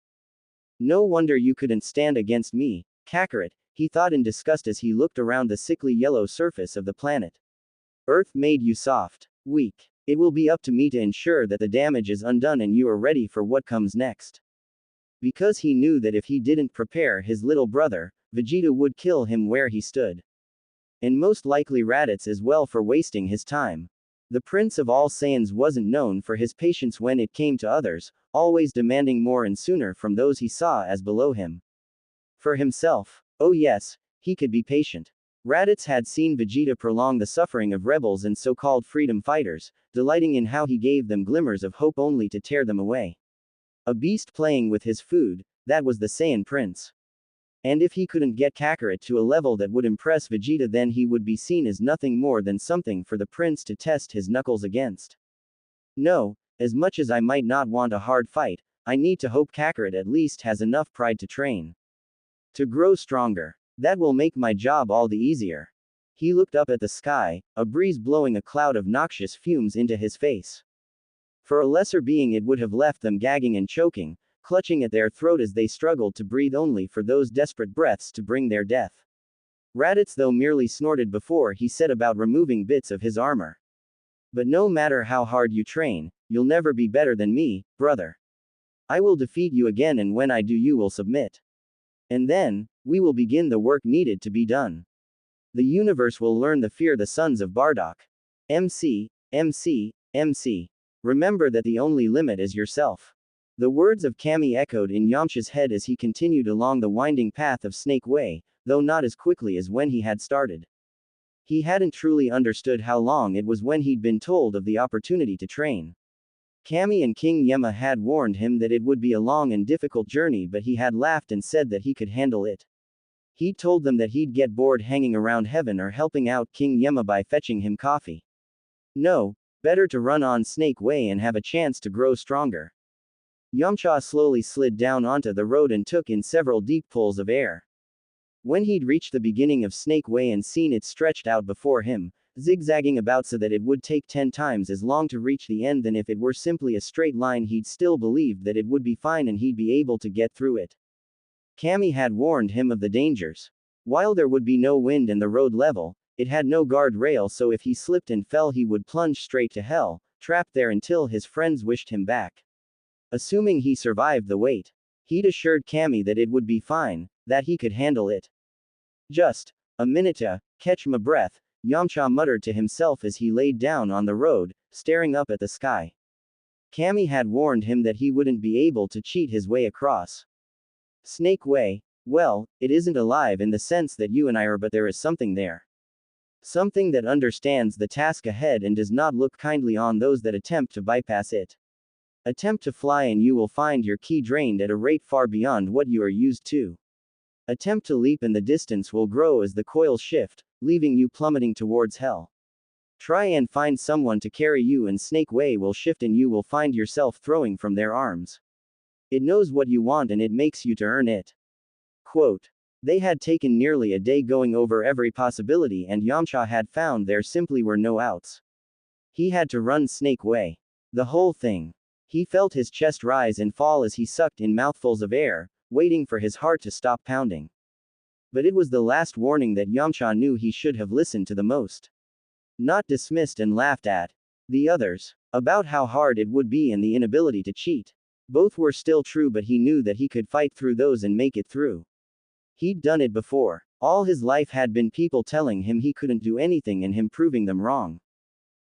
No wonder you couldn't stand against me, Kakarot, he thought in disgust as he looked around the sickly yellow surface of the planet. Earth made you soft, weak. It will be up to me to ensure that the damage is undone and you are ready for what comes next. Because he knew that if he didn't prepare his little brother, Vegeta would kill him where he stood. And most likely Raditz as well for wasting his time. The Prince of all Saiyans wasn't known for his patience when it came to others, always demanding more and sooner from those he saw as below him. For himself, oh yes, he could be patient. Raditz had seen Vegeta prolong the suffering of rebels and so-called freedom fighters, delighting in how he gave them glimmers of hope only to tear them away. A beast playing with his food, that was the Saiyan Prince. And if he couldn't get Kakarot to a level that would impress Vegeta, then he would be seen as nothing more than something for the prince to test his knuckles against. No, as much as I might not want a hard fight, I need to hope Kakarot at least has enough pride to train. To grow stronger. That will make my job all the easier. He looked up at the sky, a breeze blowing a cloud of noxious fumes into his face. For a lesser being it would have left them gagging and choking, clutching at their throat as they struggled to breathe only for those desperate breaths to bring their death. Raditz though merely snorted before he set about removing bits of his armor. But no matter how hard you train, you'll never be better than me, brother. I will defeat you again, and when I do you will submit. And then, we will begin the work needed to be done. The universe will learn the fear the sons of Bardock. MC, MC, MC. Remember that the only limit is yourself. The words of Cammy echoed in Yamcha's head as he continued along the winding path of Snake Way, though not as quickly as when he had started. He hadn't truly understood how long it was when he'd been told of the opportunity to train. Cammy and King Yema had warned him that it would be a long and difficult journey, but he had laughed and said that he could handle it. He'd told them that he'd get bored hanging around heaven or helping out King Yema by fetching him coffee. No, better to run on Snake Way and have a chance to grow stronger. Yamcha slowly slid down onto the road and took in several deep pulls of air. When he'd reached the beginning of Snake Way and seen it stretched out before him, zigzagging about so that it would take 10 times as long to reach the end than if it were simply a straight line, he'd still believed that it would be fine and he'd be able to get through it. Cammy had warned him of the dangers. While there would be no wind and the road level, it had no guardrail, so if he slipped and fell he would plunge straight to hell, trapped there until his friends wished him back. Assuming he survived the wait, he'd assured Cammy that it would be fine, that he could handle it. Just a minute to catch my breath, Yamcha muttered to himself as he laid down on the road, staring up at the sky. Cammy had warned him that he wouldn't be able to cheat his way across Snake Way. Well, it isn't alive in the sense that you and I are, but there is something there. Something that understands the task ahead and does not look kindly on those that attempt to bypass it. Attempt to fly and you will find your ki drained at a rate far beyond what you are used to. Attempt to leap and the distance will grow as the coils shift, leaving you plummeting towards hell. Try and find someone to carry you and Snake Way will shift and you will find yourself throwing from their arms. It knows what you want and it makes you to earn it. Quote. They had taken nearly a day going over every possibility and Yamcha had found there simply were no outs. He had to run Snake Way. The whole thing. He felt his chest rise and fall as he sucked in mouthfuls of air, waiting for his heart to stop pounding. But it was the last warning that Yamcha knew he should have listened to the most. Not dismissed and laughed at. The others. About how hard it would be and the inability to cheat. Both were still true, but he knew that he could fight through those and make it through. He'd done it before. All his life had been people telling him he couldn't do anything and him proving them wrong.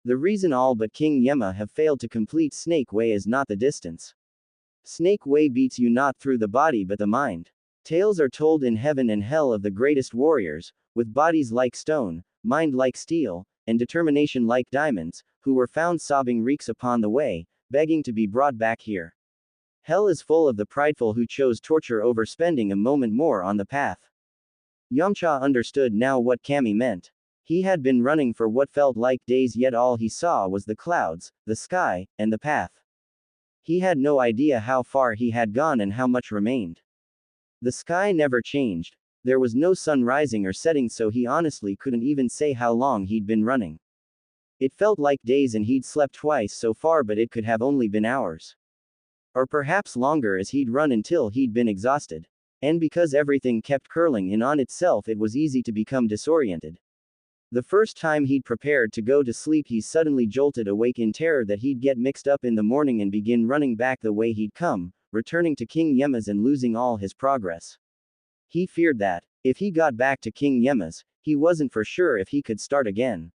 The reason all but King Yema have failed to complete Snake Way is not the distance. Snake Way beats you not through the body but the mind. Tales are told in heaven and hell of the greatest warriors, with bodies like stone, mind like steel, and determination like diamonds, who were found sobbing reeks upon the way, begging to be brought back here. Hell is full of the prideful who chose torture over spending a moment more on the path. Yamcha understood now what Cammy meant. He had been running for what felt like days, yet all he saw was the clouds, the sky, and the path. He had no idea how far he had gone and how much remained. The sky never changed. There was no sun rising or setting, so he honestly couldn't even say how long he'd been running. It felt like days and he'd slept twice so far, but it could have only been hours. Or perhaps longer, as he'd run until he'd been exhausted. And because everything kept curling in on itself, it was easy to become disoriented. The first time he'd prepared to go to sleep, he suddenly jolted awake in terror that he'd get mixed up in the morning and begin running back the way he'd come, returning to King Yema's and losing all his progress. He feared that, if he got back to King Yema's, he wasn't for sure if he could start again.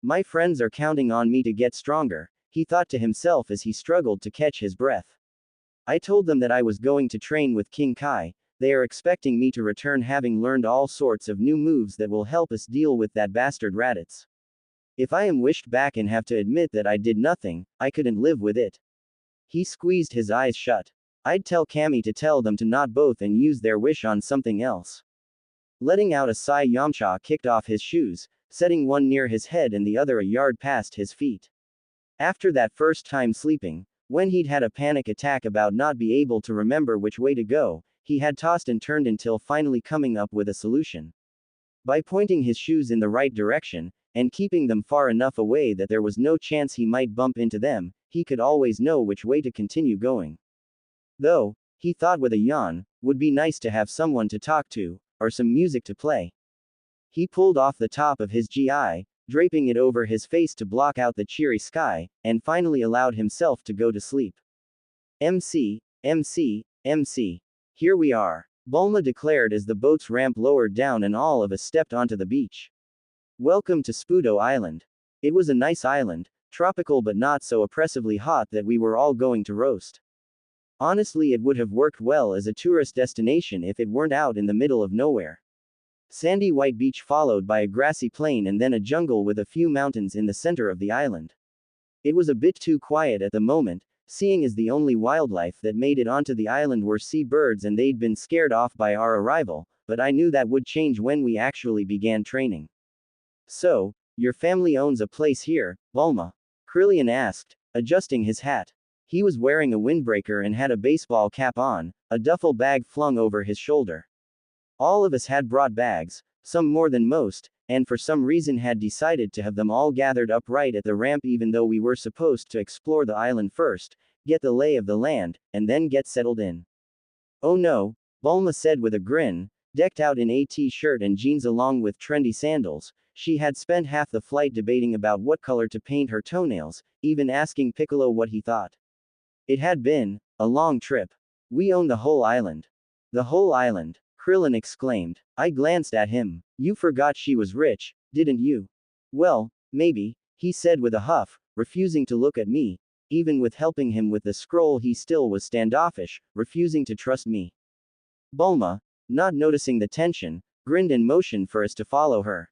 My friends are counting on me to get stronger, he thought to himself as he struggled to catch his breath. I told them that I was going to train with King Kai. They are expecting me to return having learned all sorts of new moves that will help us deal with that bastard Raditz. If I am wished back and have to admit that I did nothing, I couldn't live with it. He squeezed his eyes shut. I'd tell Cammy to tell them to not both and use their wish on something else. Letting out a sigh, Yamcha kicked off his shoes, setting one near his head and the other a yard past his feet. After that first time sleeping, when he'd had a panic attack about not be able to remember which way to go, he had tossed and turned until finally coming up with a solution. By pointing his shoes in the right direction, and keeping them far enough away that there was no chance he might bump into them, he could always know which way to continue going. Though, he thought with a yawn, would be nice to have someone to talk to, or some music to play. He pulled off the top of his GI, draping it over his face to block out the cheery sky, and finally allowed himself to go to sleep. MC, MC, MC. Here we are, Bulma declared as the boat's ramp lowered down and all of us stepped onto the beach. Welcome to Spudo Island. It was a nice island, tropical but not so oppressively hot that we were all going to roast. Honestly, it would have worked well as a tourist destination if it weren't out in the middle of nowhere. Sandy white beach followed by a grassy plain and then a jungle with a few mountains in the center of the island. It was a bit too quiet at the moment, seeing as the only wildlife that made it onto the island were sea birds and they'd been scared off by our arrival, but I knew that would change when we actually began training. So, your family owns a place here, Bulma? Krillin asked, adjusting his hat. He was wearing a windbreaker and had a baseball cap on, a duffel bag flung over his shoulder. All of us had brought bags, some more than most, and for some reason had decided to have them all gathered up right at the ramp even though we were supposed to explore the island first, get the lay of the land, and then get settled in. Oh no, Bulma said with a grin, decked out in a t-shirt and jeans along with trendy sandals. She had spent half the flight debating about what color to paint her toenails, even asking Piccolo what he thought. It had been a long trip. We own the whole island. The whole island, Krillin exclaimed. I glanced at him. You forgot she was rich, didn't you? Well, maybe, he said with a huff, refusing to look at me. Even with helping him with the scroll, he still was standoffish, refusing to trust me. Bulma, not noticing the tension, grinned and motioned for us to follow her.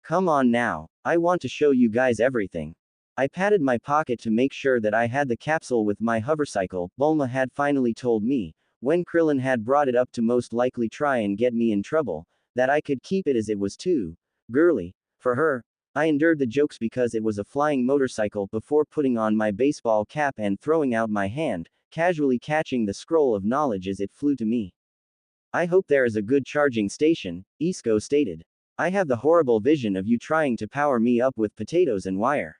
Come on now, I want to show you guys everything. I patted my pocket to make sure that I had the capsule with my hovercycle, Bulma had finally told me, when Krillin had brought it up to most likely try and get me in trouble, that I could keep it as it was too girly for her. I endured the jokes because it was a flying motorcycle before putting on my baseball cap and throwing out my hand, casually catching the scroll of knowledge as it flew to me. I hope there is a good charging station, Isco stated. I have the horrible vision of you trying to power me up with potatoes and wire.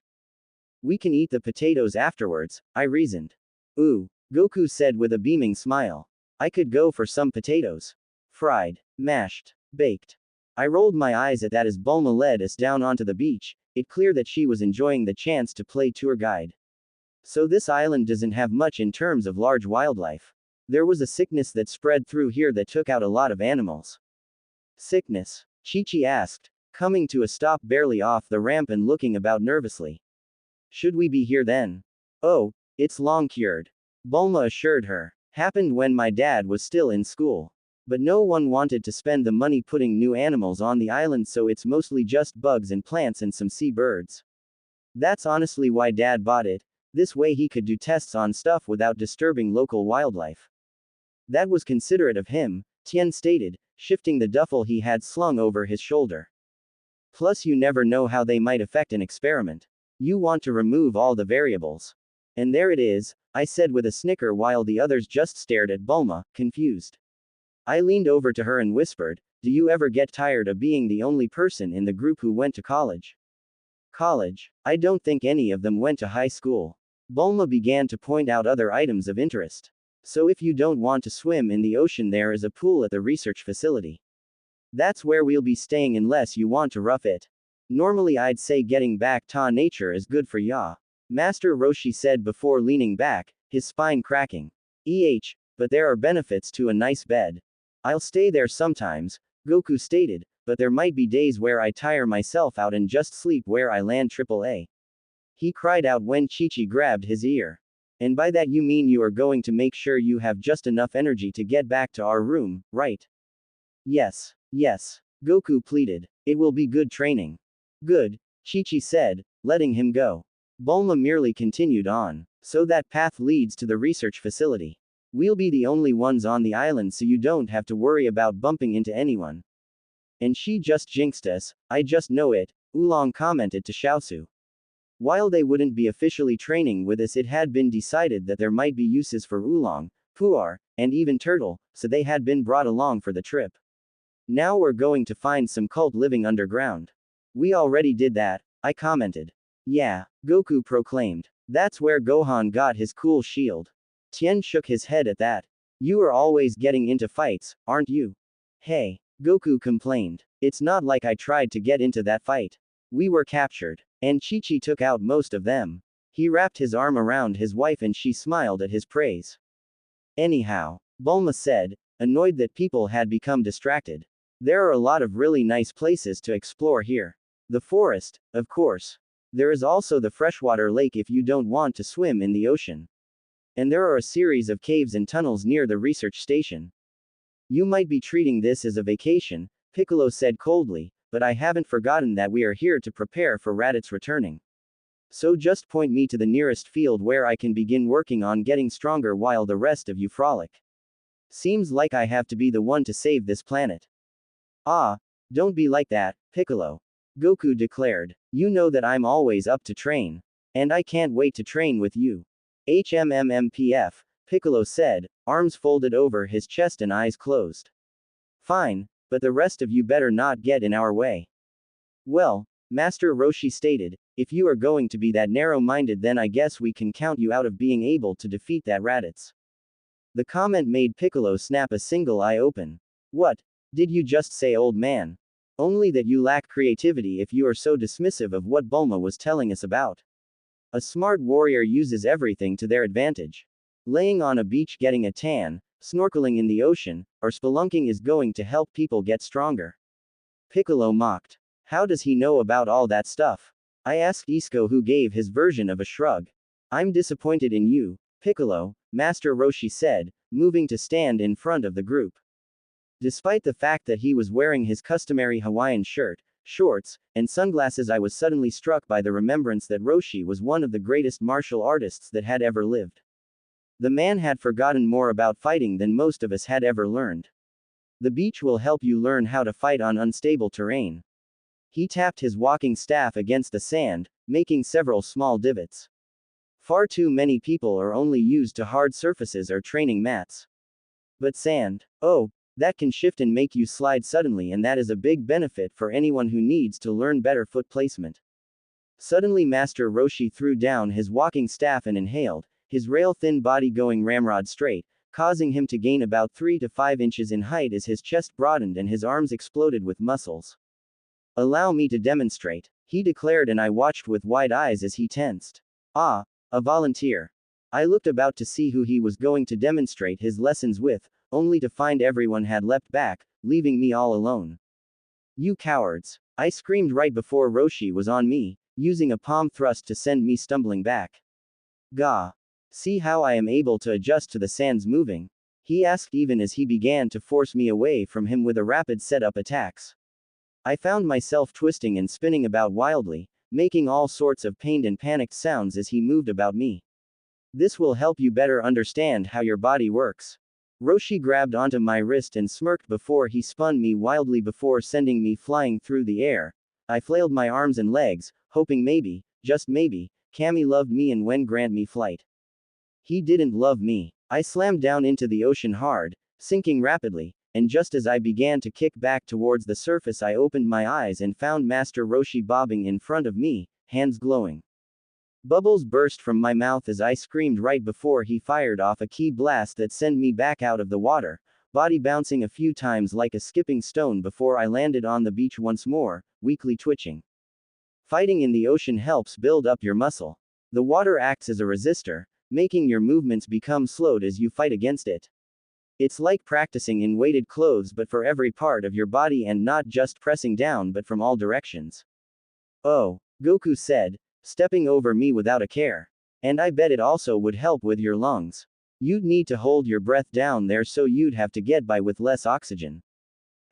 We can eat the potatoes afterwards, I reasoned. Ooh, Goku said with a beaming smile. I could go for some potatoes. Fried, mashed, baked. I rolled my eyes at that as Bulma led us down onto the beach, it clear that she was enjoying the chance to play tour guide. So this island doesn't have much in terms of large wildlife. There was a sickness that spread through here that took out a lot of animals. Sickness? Chi-Chi asked, coming to a stop barely off the ramp and looking about nervously. Should we be here then? Oh, it's long cured. Bulma assured her. Happened when my dad was still in school. But no one wanted to spend the money putting new animals on the island, so it's mostly just bugs and plants and some sea birds. That's honestly why Dad bought it. This way he could do tests on stuff without disturbing local wildlife. That was considerate of him, Tien stated, shifting the duffel he had slung over his shoulder. Plus you never know how they might affect an experiment. You want to remove all the variables. And there it is, I said with a snicker while the others just stared at Bulma, confused. I leaned over to her and whispered, do you ever get tired of being the only person in the group who went to college? College? I don't think any of them went to high school. Bulma began to point out other items of interest. So if you don't want to swim in the ocean, there is a pool at the research facility. That's where we'll be staying unless you want to rough it. Normally I'd say getting back to nature is good for ya. Master Roshi said before leaning back, his spine cracking. But there are benefits to a nice bed. I'll stay there sometimes, Goku stated, but there might be days where I tire myself out and just sleep where I land. AAA. He cried out when Chi-Chi grabbed his ear. And by that you mean you are going to make sure you have just enough energy to get back to our room, right? Yes, Goku pleaded. It will be good training. Good, Chi-Chi said, letting him go. Bulma merely continued on. So that path leads to the research facility. We'll be the only ones on the island, so you don't have to worry about bumping into anyone. And she just jinxed us, I just know it, Oolong commented to Xiaosu. While they wouldn't be officially training with us, it had been decided that there might be uses for Oolong, Puar, and even Turtle, so they had been brought along for the trip. Now we're going to find some cult living underground. We already did that, I commented. Yeah, Goku proclaimed. That's where Gohan got his cool shield. Tien shook his head at that. You are always getting into fights, aren't you? Hey, Goku complained. It's not like I tried to get into that fight. We were captured. And Chi-Chi took out most of them. He wrapped his arm around his wife and she smiled at his praise. Anyhow, Bulma said, annoyed that people had become distracted. There are a lot of really nice places to explore here. The forest, of course. There is also the freshwater lake if you don't want to swim in the ocean. And there are a series of caves and tunnels near the research station. You might be treating this as a vacation, Piccolo said coldly, but I haven't forgotten that we are here to prepare for Raditz returning. So just point me to the nearest field where I can begin working on getting stronger while the rest of you frolic. Seems like I have to be the one to save this planet. Ah, don't be like that, Piccolo. Goku declared. You know that I'm always up to train. And I can't wait to train with you. HMMMPF, Piccolo said, arms folded over his chest and eyes closed. Fine, but the rest of you better not get in our way. Well, Master Roshi stated, if you are going to be that narrow-minded then I guess we can count you out of being able to defeat that Raditz. The comment made Piccolo snap a single eye open. What? Did you just say, old man? Only that you lack creativity if you are so dismissive of what Bulma was telling us about. A smart warrior uses everything to their advantage. Laying on a beach getting a tan, snorkeling in the ocean, or spelunking is going to help people get stronger. Piccolo mocked. How does he know about all that stuff? I asked Isco, who gave his version of a shrug. I'm disappointed in you, Piccolo, Master Roshi said, moving to stand in front of the group. Despite the fact that he was wearing his customary Hawaiian shirt, shorts, and sunglasses, I was suddenly struck by the remembrance that Roshi was one of the greatest martial artists that had ever lived. The man had forgotten more about fighting than most of us had ever learned. The beach will help you learn how to fight on unstable terrain. He tapped his walking staff against the sand, making several small divots. Far too many people are only used to hard surfaces or training mats. But sand, oh, that can shift and make you slide suddenly, and that is a big benefit for anyone who needs to learn better foot placement. Suddenly Master Roshi threw down his walking staff and inhaled, his rail-thin body going ramrod straight, causing him to gain about 3 to 5 inches in height as his chest broadened and his arms exploded with muscles. Allow me to demonstrate, he declared, and I watched with wide eyes as he tensed. Ah, a volunteer. I looked about to see who he was going to demonstrate his lessons with, only to find everyone had leapt back, leaving me all alone. You cowards! I screamed right before Roshi was on me, using a palm thrust to send me stumbling back. Gah! See how I am able to adjust to the sands moving? He asked even as he began to force me away from him with a rapid set-up attacks. I found myself twisting and spinning about wildly, making all sorts of pained and panicked sounds as he moved about me. This will help you better understand how your body works. Roshi grabbed onto my wrist and smirked before he spun me wildly before sending me flying through the air. I flailed my arms and legs, hoping maybe, just maybe, Kami loved me and when grant me flight. He didn't love me. I slammed down into the ocean hard, sinking rapidly, and just as I began to kick back towards the surface I opened my eyes and found Master Roshi bobbing in front of me, hands glowing. Bubbles burst from my mouth as I screamed right before he fired off a key blast that sent me back out of the water, body bouncing a few times like a skipping stone before I landed on the beach once more, weakly twitching. Fighting in the ocean helps build up your muscle. The water acts as a resistor, making your movements become slowed as you fight against it. It's like practicing in weighted clothes but for every part of your body and not just pressing down but from all directions. Oh, Goku said, stepping over me without a care. And I bet it also would help with your lungs. You'd need to hold your breath down there so you'd have to get by with less oxygen.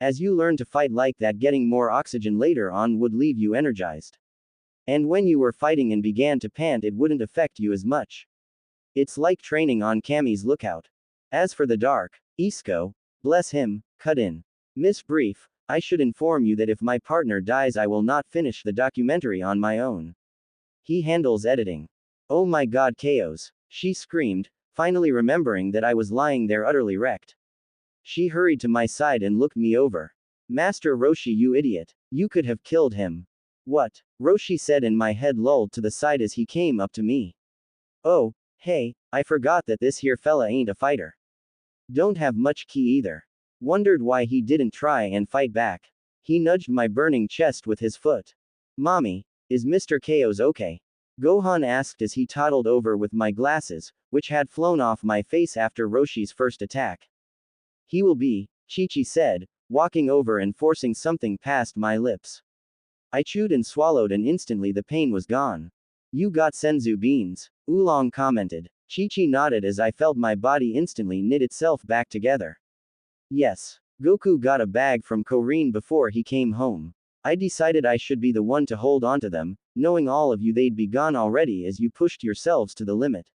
As you learn to fight like that, getting more oxygen later on would leave you energized. And when you were fighting and began to pant, it wouldn't affect you as much. It's like training on Kami's lookout. As for the dark, Isco, bless him, cut in. Miss Brief, I should inform you that if my partner dies I will not finish the documentary on my own. He handles editing. Oh my god, chaos, she screamed, finally remembering that I was lying there utterly wrecked. She hurried to my side and looked me over. Master Roshi, you idiot. You could have killed him. What? Roshi said, and my head lolled to the side as he came up to me. Oh, hey, I forgot that this here fella ain't a fighter. Don't have much ki either. Wondered why he didn't try and fight back. He nudged my burning chest with his foot. Mommy, is Mr. Chaos okay? Gohan asked as he toddled over with my glasses, which had flown off my face after Roshi's first attack. He will be, Chi-Chi said, walking over and forcing something past my lips. I chewed and swallowed and instantly the pain was gone. You got senzu beans, Oolong commented. Chi-Chi nodded as I felt my body instantly knit itself back together. Yes. Goku got a bag from Korin before he came home. I decided I should be the one to hold onto them, knowing all of you they'd be gone already as you pushed yourselves to the limit.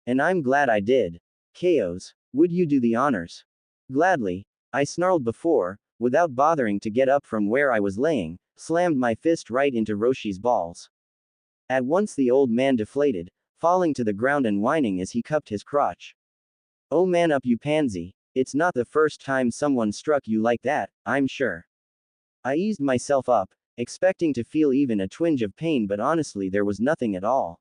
And I'm glad I did. Chaos, would you do the honors? Gladly, I snarled before, without bothering to get up from where I was laying, slammed my fist right into Roshi's balls. At once the old man deflated, falling to the ground and whining as he cupped his crotch. Oh man up you pansy, it's not the first time someone struck you like that, I'm sure. I eased myself up, expecting to feel even a twinge of pain, but honestly there was nothing at all.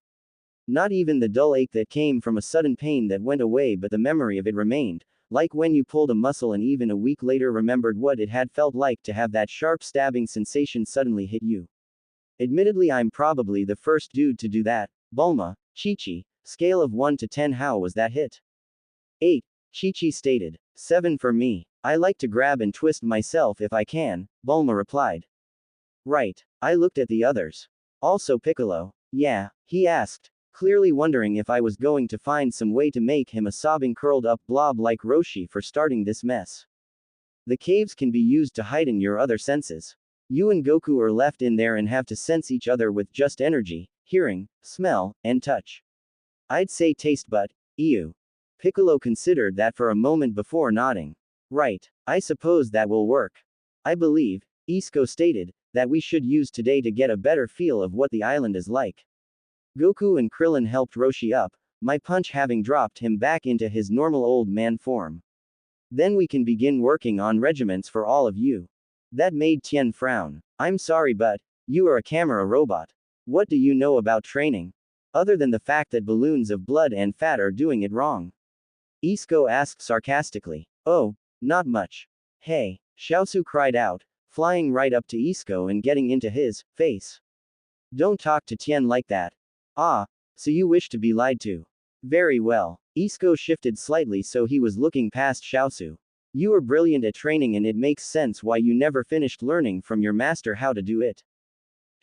Not even the dull ache that came from a sudden pain that went away, but the memory of it remained, like when you pulled a muscle and even a week later remembered what it had felt like to have that sharp stabbing sensation suddenly hit you. Admittedly I'm probably the first dude to do that. Bulma, Chi-Chi, scale of 1 to 10 how was that hit? 8, Chi-Chi stated. 7 for me. I like to grab and twist myself if I can, Bulma replied. Right. I looked at the others. Also Piccolo. Yeah, he asked, clearly wondering if I was going to find some way to make him a sobbing curled up blob like Roshi for starting this mess. The caves can be used to heighten your other senses. You and Goku are left in there and have to sense each other with just energy, hearing, smell, and touch. I'd say taste but, ew. Piccolo considered that for a moment before nodding. Right, I suppose that will work. I believe, Isco stated, that we should use today to get a better feel of what the island is like. Goku and Krillin helped Roshi up, my punch having dropped him back into his normal old man form. Then we can begin working on regiments for all of you. That made Tien frown. I'm sorry but, you are a camera robot. What do you know about training? Other than the fact that balloons of blood and fat are doing it wrong. Isco asked sarcastically. Oh, not much. Hey, Xiaosu cried out, flying right up to Isco and getting into his face. Don't talk to Tien like that. Ah, so you wish to be lied to. Very well. Isco shifted slightly so he was looking past Xiaosu. You are brilliant at training and it makes sense why you never finished learning from your master how to do it.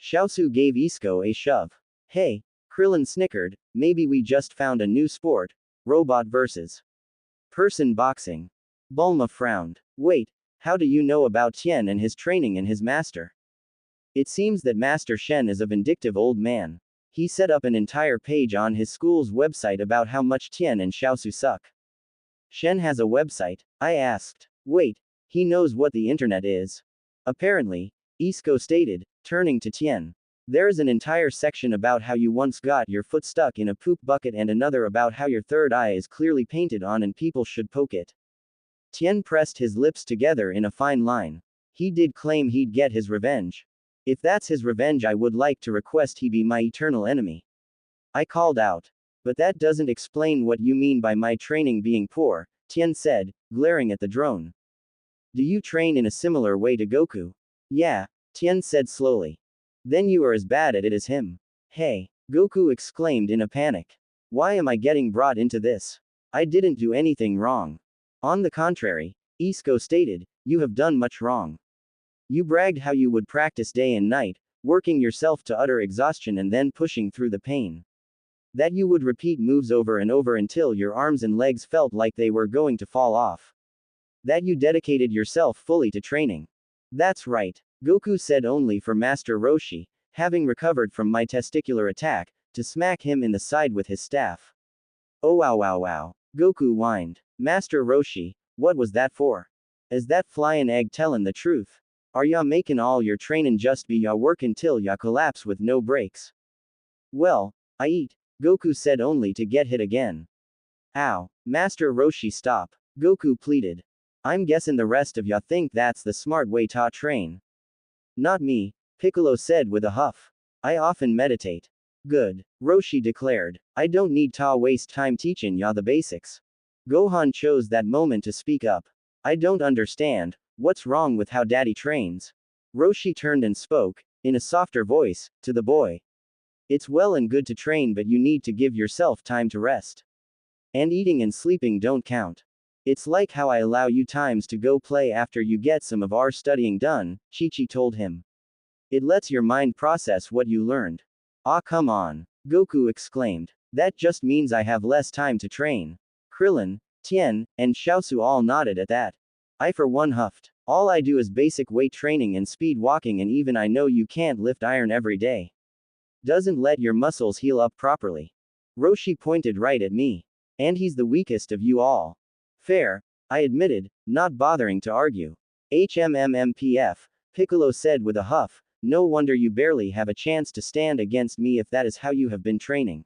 Xiaosu gave Isco a shove. Hey, Krillin snickered, maybe we just found a new sport, robot versus person boxing. Bulma frowned. Wait, how do you know about Tien and his training and his master? It seems that Master Shen is a vindictive old man. He set up an entire page on his school's website about how much Tien and Xiaosu suck. Shen has a website? I asked. Wait, he knows what the internet is. Apparently, Isco stated, turning to Tien. There is an entire section about how you once got your foot stuck in a poop bucket and another about how your third eye is clearly painted on and people should poke it. Tien pressed his lips together in a fine line. He did claim he'd get his revenge. If that's his revenge, I would like to request he be my eternal enemy. I called out. But that doesn't explain what you mean by my training being poor, Tien said, glaring at the drone. Do you train in a similar way to Goku? Yeah, Tien said slowly. Then you are as bad at it as him. Hey, Goku exclaimed in a panic. Why am I getting brought into this? I didn't do anything wrong. On the contrary, Isco stated, you have done much wrong. You bragged how you would practice day and night, working yourself to utter exhaustion and then pushing through the pain. That you would repeat moves over and over until your arms and legs felt like they were going to fall off. That you dedicated yourself fully to training. That's right, Goku said only for Master Roshi, having recovered from my testicular attack, to smack him in the side with his staff. Oh wow wow wow, Goku whined. Master Roshi, what was that for? Is that flyin' egg tellin' the truth? Are ya making all your trainin' just be ya work until ya collapse with no breaks? Well, I eat, Goku said only to get hit again. Ow, Master Roshi stop, Goku pleaded. I'm guessing the rest of ya think that's the smart way to train. Not me, Piccolo said with a huff. I often meditate. Good, Roshi declared. I don't need to waste time teaching ya the basics. Gohan chose that moment to speak up. I don't understand. What's wrong with how daddy trains? Roshi turned and spoke, in a softer voice, to the boy. It's well and good to train, but you need to give yourself time to rest. And eating and sleeping don't count. It's like how I allow you times to go play after you get some of our studying done, Chi-Chi told him. It lets your mind process what you learned. Ah, come on, Goku exclaimed. That just means I have less time to train. Krillin, Tien, and Xiaosu all nodded at that. I for one huffed. All I do is basic weight training and speed walking, and even I know you can't lift iron every day. Doesn't let your muscles heal up properly. Roshi pointed right at me. And he's the weakest of you all. Fair, I admitted, not bothering to argue. HMMMPF, Piccolo said with a huff, no wonder you barely have a chance to stand against me if that is how you have been training.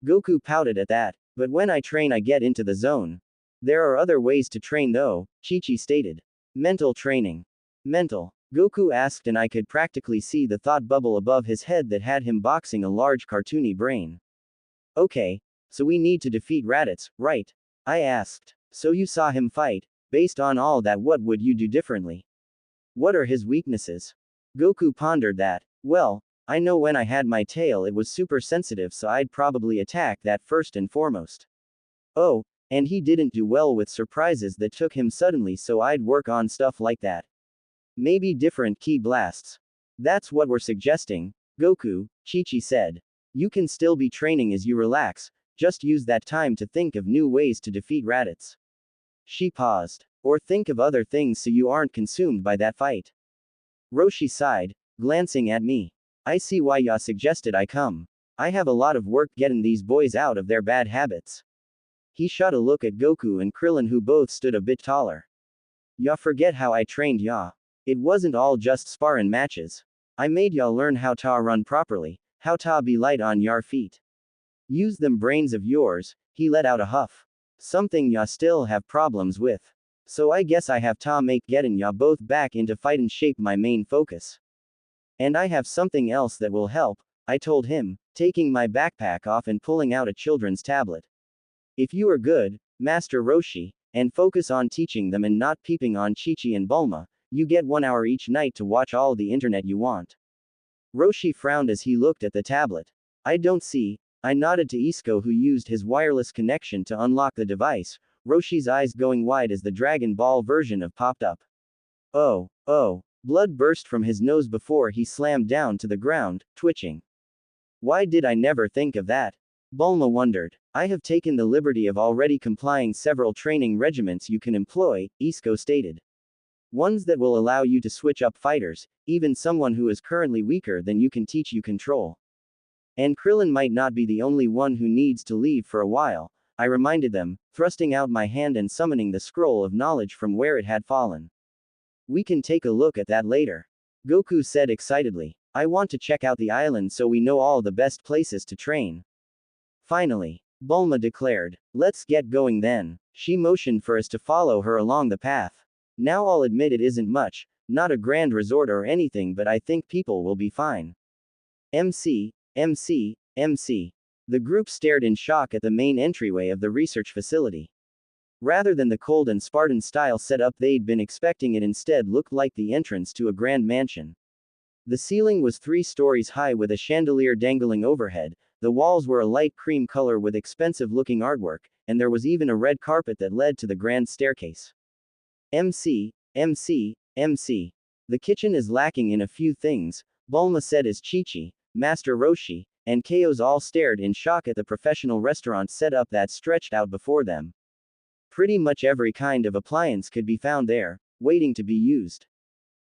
Goku pouted at that, but when I train I get into the zone. There are other ways to train though, Chi-Chi stated. Mental training. Mental. Goku asked, and I could practically see the thought bubble above his head that had him boxing a large cartoony brain. Okay, so we need to defeat Raditz, right? I asked. So you saw him fight. Based on all that, what would you do differently? What are his weaknesses? Goku pondered that. Well, I know when I had my tail it was super sensitive, so I'd probably attack that first and foremost. Oh, and he didn't do well with surprises that took him suddenly, so I'd work on stuff like that. Maybe different ki blasts. That's what we're suggesting, Goku, Chi-Chi said. You can still be training as you relax, just use that time to think of new ways to defeat Raditz. She paused. Or think of other things so you aren't consumed by that fight. Roshi sighed, glancing at me. I see why ya suggested I come. I have a lot of work getting these boys out of their bad habits. He shot a look at Goku and Krillin, who both stood a bit taller. Ya forget how I trained ya. It wasn't all just sparring matches. I made ya learn how ta run properly, how ta be light on your feet. Use them brains of yours, he let out a huff. Something ya still have problems with. So I guess I have ta make getting ya both back into fightin' shape my main focus. And I have something else that will help, I told him, taking my backpack off and pulling out a children's tablet. If you are good, Master Roshi, and focus on teaching them and not peeping on Chi-Chi and Bulma, you get 1 hour each night to watch all the internet you want. Roshi frowned as he looked at the tablet. I don't see. I nodded to Isko, who used his wireless connection to unlock the device, Roshi's eyes going wide as the Dragon Ball version of popped up. Oh, blood burst from his nose before he slammed down to the ground, twitching. Why did I never think of that? Bulma wondered. I have taken the liberty of already complying several training regimens you can employ, Isko stated. Ones that will allow you to switch up fighters, even someone who is currently weaker than you can teach you control. And Krillin might not be the only one who needs to leave for a while, I reminded them, thrusting out my hand and summoning the scroll of knowledge from where it had fallen. We can take a look at that later. Goku said excitedly. I want to check out the island so we know all the best places to train. Finally, Bulma declared. Let's get going then. She motioned for us to follow her along the path. Now I'll admit it isn't much, not a grand resort or anything, but I think people will be fine. MC. The group stared in shock at the main entryway of the research facility. Rather than the cold and Spartan-style setup they'd been expecting, it instead looked like the entrance to a grand mansion. The ceiling was 3 stories high with a chandelier dangling overhead, the walls were a light cream color with expensive-looking artwork, and there was even a red carpet that led to the grand staircase. MC. The kitchen is lacking in a few things, Bulma said as Chi-Chi, Master Roshi, and Chaos all stared in shock at the professional restaurant setup that stretched out before them. Pretty much every kind of appliance could be found there, waiting to be used.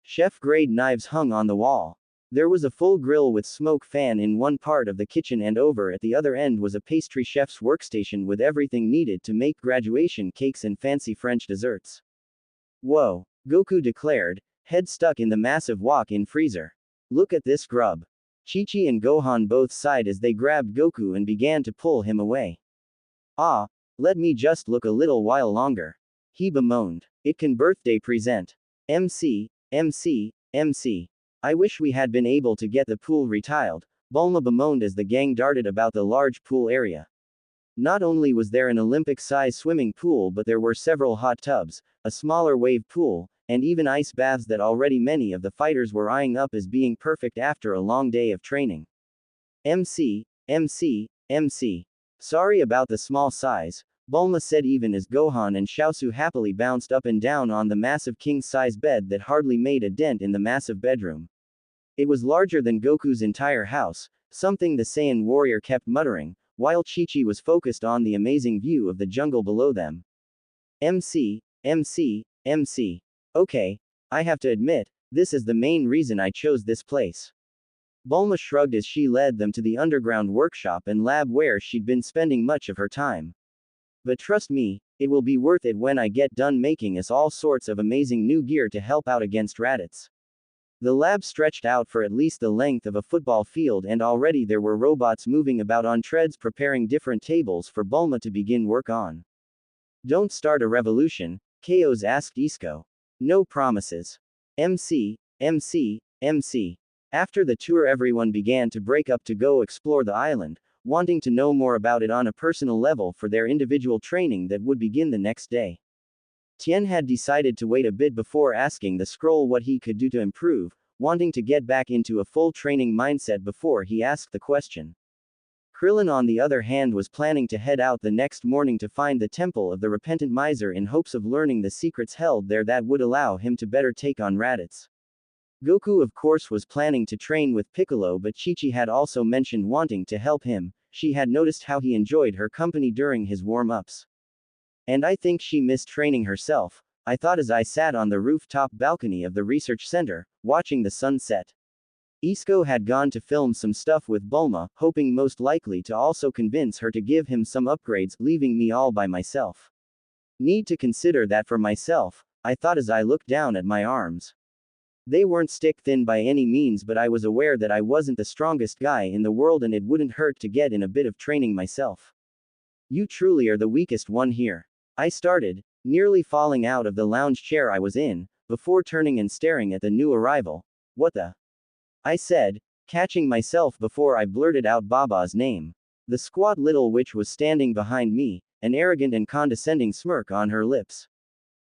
Chef-grade knives hung on the wall. There was a full grill with smoke fan in one part of the kitchen, and over at the other end was a pastry chef's workstation with everything needed to make graduation cakes and fancy French desserts. Whoa, Goku declared, head stuck in the massive walk-in freezer. Look at this grub. Chi-Chi and Gohan both sighed as they grabbed Goku and began to pull him away. Ah, let me just look a little while longer. He bemoaned. It can birthday present. MC. I wish we had been able to get the pool retiled, Bulma bemoaned as the gang darted about the large pool area. Not only was there an Olympic-size swimming pool, but there were several hot tubs, a smaller wave pool, and even ice baths that already many of the fighters were eyeing up as being perfect after a long day of training. MC, MC, MC. Sorry about the small size, Bulma said even as Gohan and Xiaosu happily bounced up and down on the massive king-size bed that hardly made a dent in the massive bedroom. It was larger than Goku's entire house, something the Saiyan warrior kept muttering, while Chi-Chi was focused on the amazing view of the jungle below them. MC, MC, MC. Okay, I have to admit, this is the main reason I chose this place. Bulma shrugged as she led them to the underground workshop and lab where she'd been spending much of her time. But trust me, it will be worth it when I get done making us all sorts of amazing new gear to help out against Raditz. The lab stretched out for at least the length of a football field, and already there were robots moving about on treads preparing different tables for Bulma to begin work on. Don't start a revolution, Chaos asked Isco. No promises. MC, MC, MC. After the tour, everyone began to break up to go explore the island, wanting to know more about it on a personal level for their individual training that would begin the next day. Tien had decided to wait a bit before asking the scroll what he could do to improve, wanting to get back into a full training mindset before he asked the question. Krillin, on the other hand, was planning to head out the next morning to find the Temple of the Repentant Miser in hopes of learning the secrets held there that would allow him to better take on Raditz. Goku, of course, was planning to train with Piccolo, but Chi-Chi had also mentioned wanting to help him. She had noticed how he enjoyed her company during his warm-ups. And I think she missed training herself, I thought as I sat on the rooftop balcony of the research center, watching the sun set. Isco had gone to film some stuff with Bulma, hoping most likely to also convince her to give him some upgrades, leaving me all by myself. Need to consider that for myself, I thought as I looked down at my arms. They weren't stick-thin by any means, but I was aware that I wasn't the strongest guy in the world and it wouldn't hurt to get in a bit of training myself. You truly are the weakest one here. I started, nearly falling out of the lounge chair I was in, before turning and staring at the new arrival. What the? I said, catching myself before I blurted out Baba's name. The squat little witch was standing behind me, an arrogant and condescending smirk on her lips.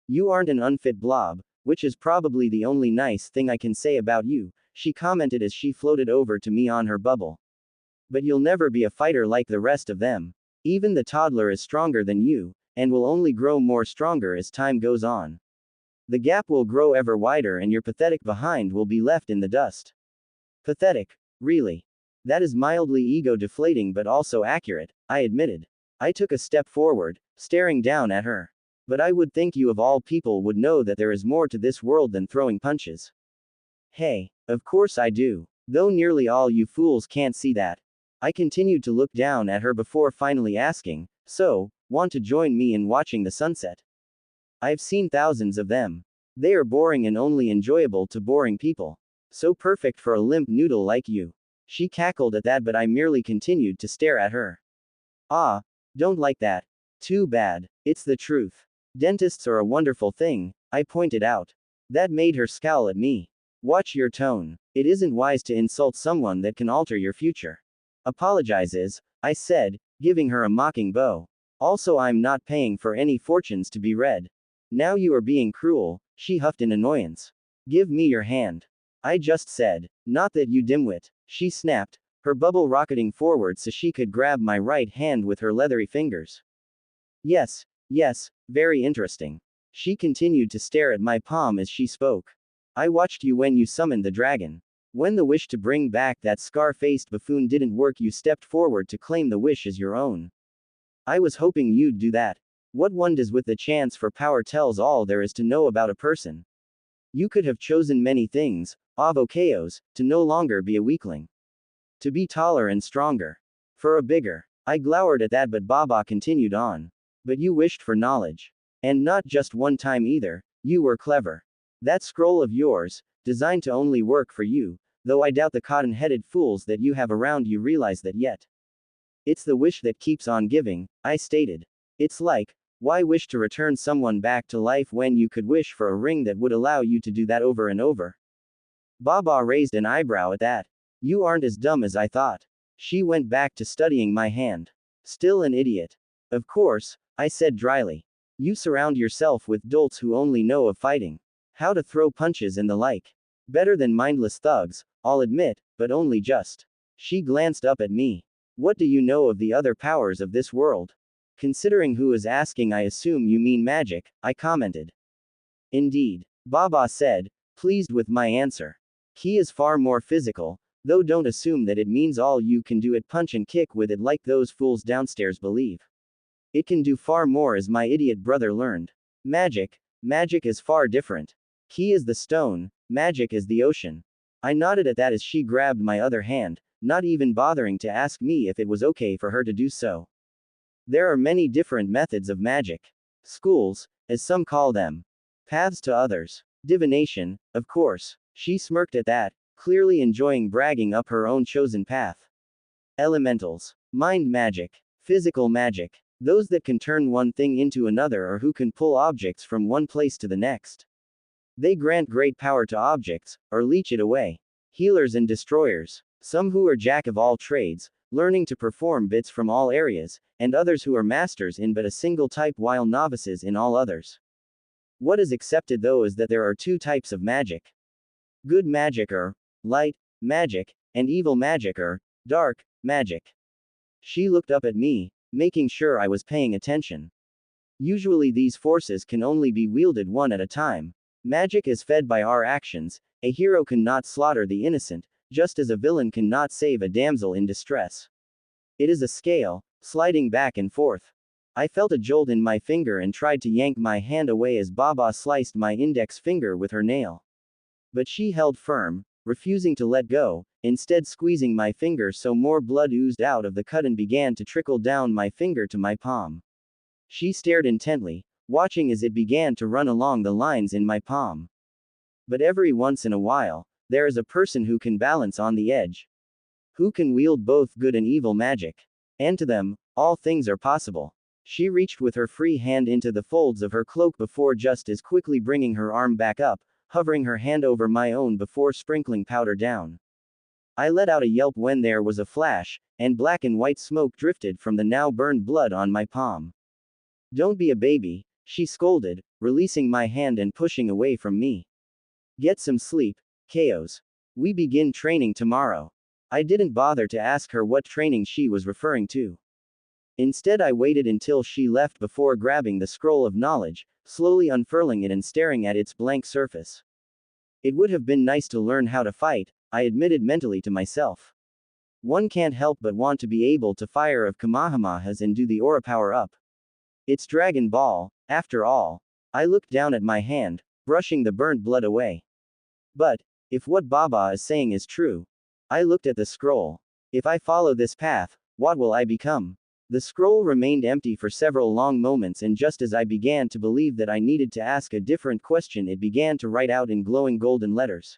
You aren't an unfit blob, which is probably the only nice thing I can say about you, she commented as she floated over to me on her bubble. But you'll never be a fighter like the rest of them. Even the toddler is stronger than you, and will only grow more stronger as time goes on. The gap will grow ever wider and your pathetic behind will be left in the dust. Pathetic, really? That is mildly ego-deflating but also accurate, I admitted. I took a step forward, staring down at her. But I would think you of all people would know that there is more to this world than throwing punches. Hey, of course I do. Though nearly all you fools can't see that. I continued to look down at her before finally asking, so, want to join me in watching the sunset? I've seen thousands of them. They are boring and only enjoyable to boring people. So perfect for a limp noodle like you. She cackled at that, but I merely continued to stare at her. Ah, don't like that. Too bad. It's the truth. Dentists are a wonderful thing, I pointed out. That made her scowl at me. Watch your tone. It isn't wise to insult someone that can alter your future. Apologizes, I said, giving her a mocking bow. Also, I'm not paying for any fortunes to be read. Now you are being cruel, she huffed in annoyance. Give me your hand. I just said. Not that you dimwit, she snapped, her bubble rocketing forward so she could grab my right hand with her leathery fingers. Yes, yes, very interesting. She continued to stare at my palm as she spoke. I watched you when you summoned the dragon. When the wish to bring back that scar-faced buffoon didn't work, you stepped forward to claim the wish as your own. I was hoping you'd do that. What one does with the chance for power tells all there is to know about a person. You could have chosen many things, avocos, to no longer be a weakling. To be taller and stronger. For a bigger. I glowered at that, but Baba continued on. But you wished for knowledge. And not just one time either, you were clever. That scroll of yours, designed to only work for you, though I doubt the cotton-headed fools that you have around you realize that yet. It's the wish that keeps on giving, I stated. It's like, why wish to return someone back to life when you could wish for a ring that would allow you to do that over and over? Baba raised an eyebrow at that. You aren't as dumb as I thought. She went back to studying my hand. Still an idiot. Of course, I said dryly. You surround yourself with dolts who only know of fighting. How to throw punches and the like. Better than mindless thugs, I'll admit, but only just. She glanced up at me. What do you know of the other powers of this world? Considering who is asking, I assume you mean magic, I commented. Indeed. Baba said, pleased with my answer. Ki is far more physical, though don't assume that it means all you can do it, punch and kick with it like those fools downstairs believe. It can do far more, as my idiot brother learned. Magic is far different. Ki is the stone, magic is the ocean. I nodded at that as she grabbed my other hand, not even bothering to ask me if it was okay for her to do so. There are many different methods of magic. Schools, as some call them. Paths to others. Divination, of course. She smirked at that, clearly enjoying bragging up her own chosen path. Elementals. Mind magic. Physical magic. Those that can turn one thing into another or who can pull objects from one place to the next. They grant great power to objects, or leech it away. Healers and destroyers. Some who are jack of all trades, learning to perform bits from all areas, and others who are masters in but a single type while novices in all others. What is accepted though is that there are two types of magic. Good magic or light magic, and evil magic or dark magic. She looked up at me, making sure I was paying attention. Usually these forces can only be wielded one at a time. Magic is fed by our actions. A hero cannot slaughter the innocent, just as a villain cannot save a damsel in distress. It is a scale, sliding back and forth. I felt a jolt in my finger and tried to yank my hand away as Baba sliced my index finger with her nail. But she held firm, refusing to let go, instead squeezing my finger so more blood oozed out of the cut and began to trickle down my finger to my palm. She stared intently, watching as it began to run along the lines in my palm. But every once in a while, there is a person who can balance on the edge. Who can wield both good and evil magic. And to them, all things are possible. She reached with her free hand into the folds of her cloak before just as quickly bringing her arm back up, hovering her hand over my own before sprinkling powder down. I let out a yelp when there was a flash, and black and white smoke drifted from the now burned blood on my palm. Don't be a baby, she scolded, releasing my hand and pushing away from me. Get some sleep, Chaos. We begin training tomorrow. I didn't bother to ask her what training she was referring to. Instead, I waited until she left before grabbing the scroll of knowledge, slowly unfurling it and staring at its blank surface. It would have been nice to learn how to fight, I admitted mentally to myself. One can't help but want to be able to fire of Kamehamehas and do the aura power up. It's Dragon Ball, after all. I looked down at my hand, brushing the burnt blood away. But, if what Baba is saying is true, I looked at the scroll. If I follow this path, what will I become? The scroll remained empty for several long moments, and just as I began to believe that I needed to ask a different question, it began to write out in glowing golden letters.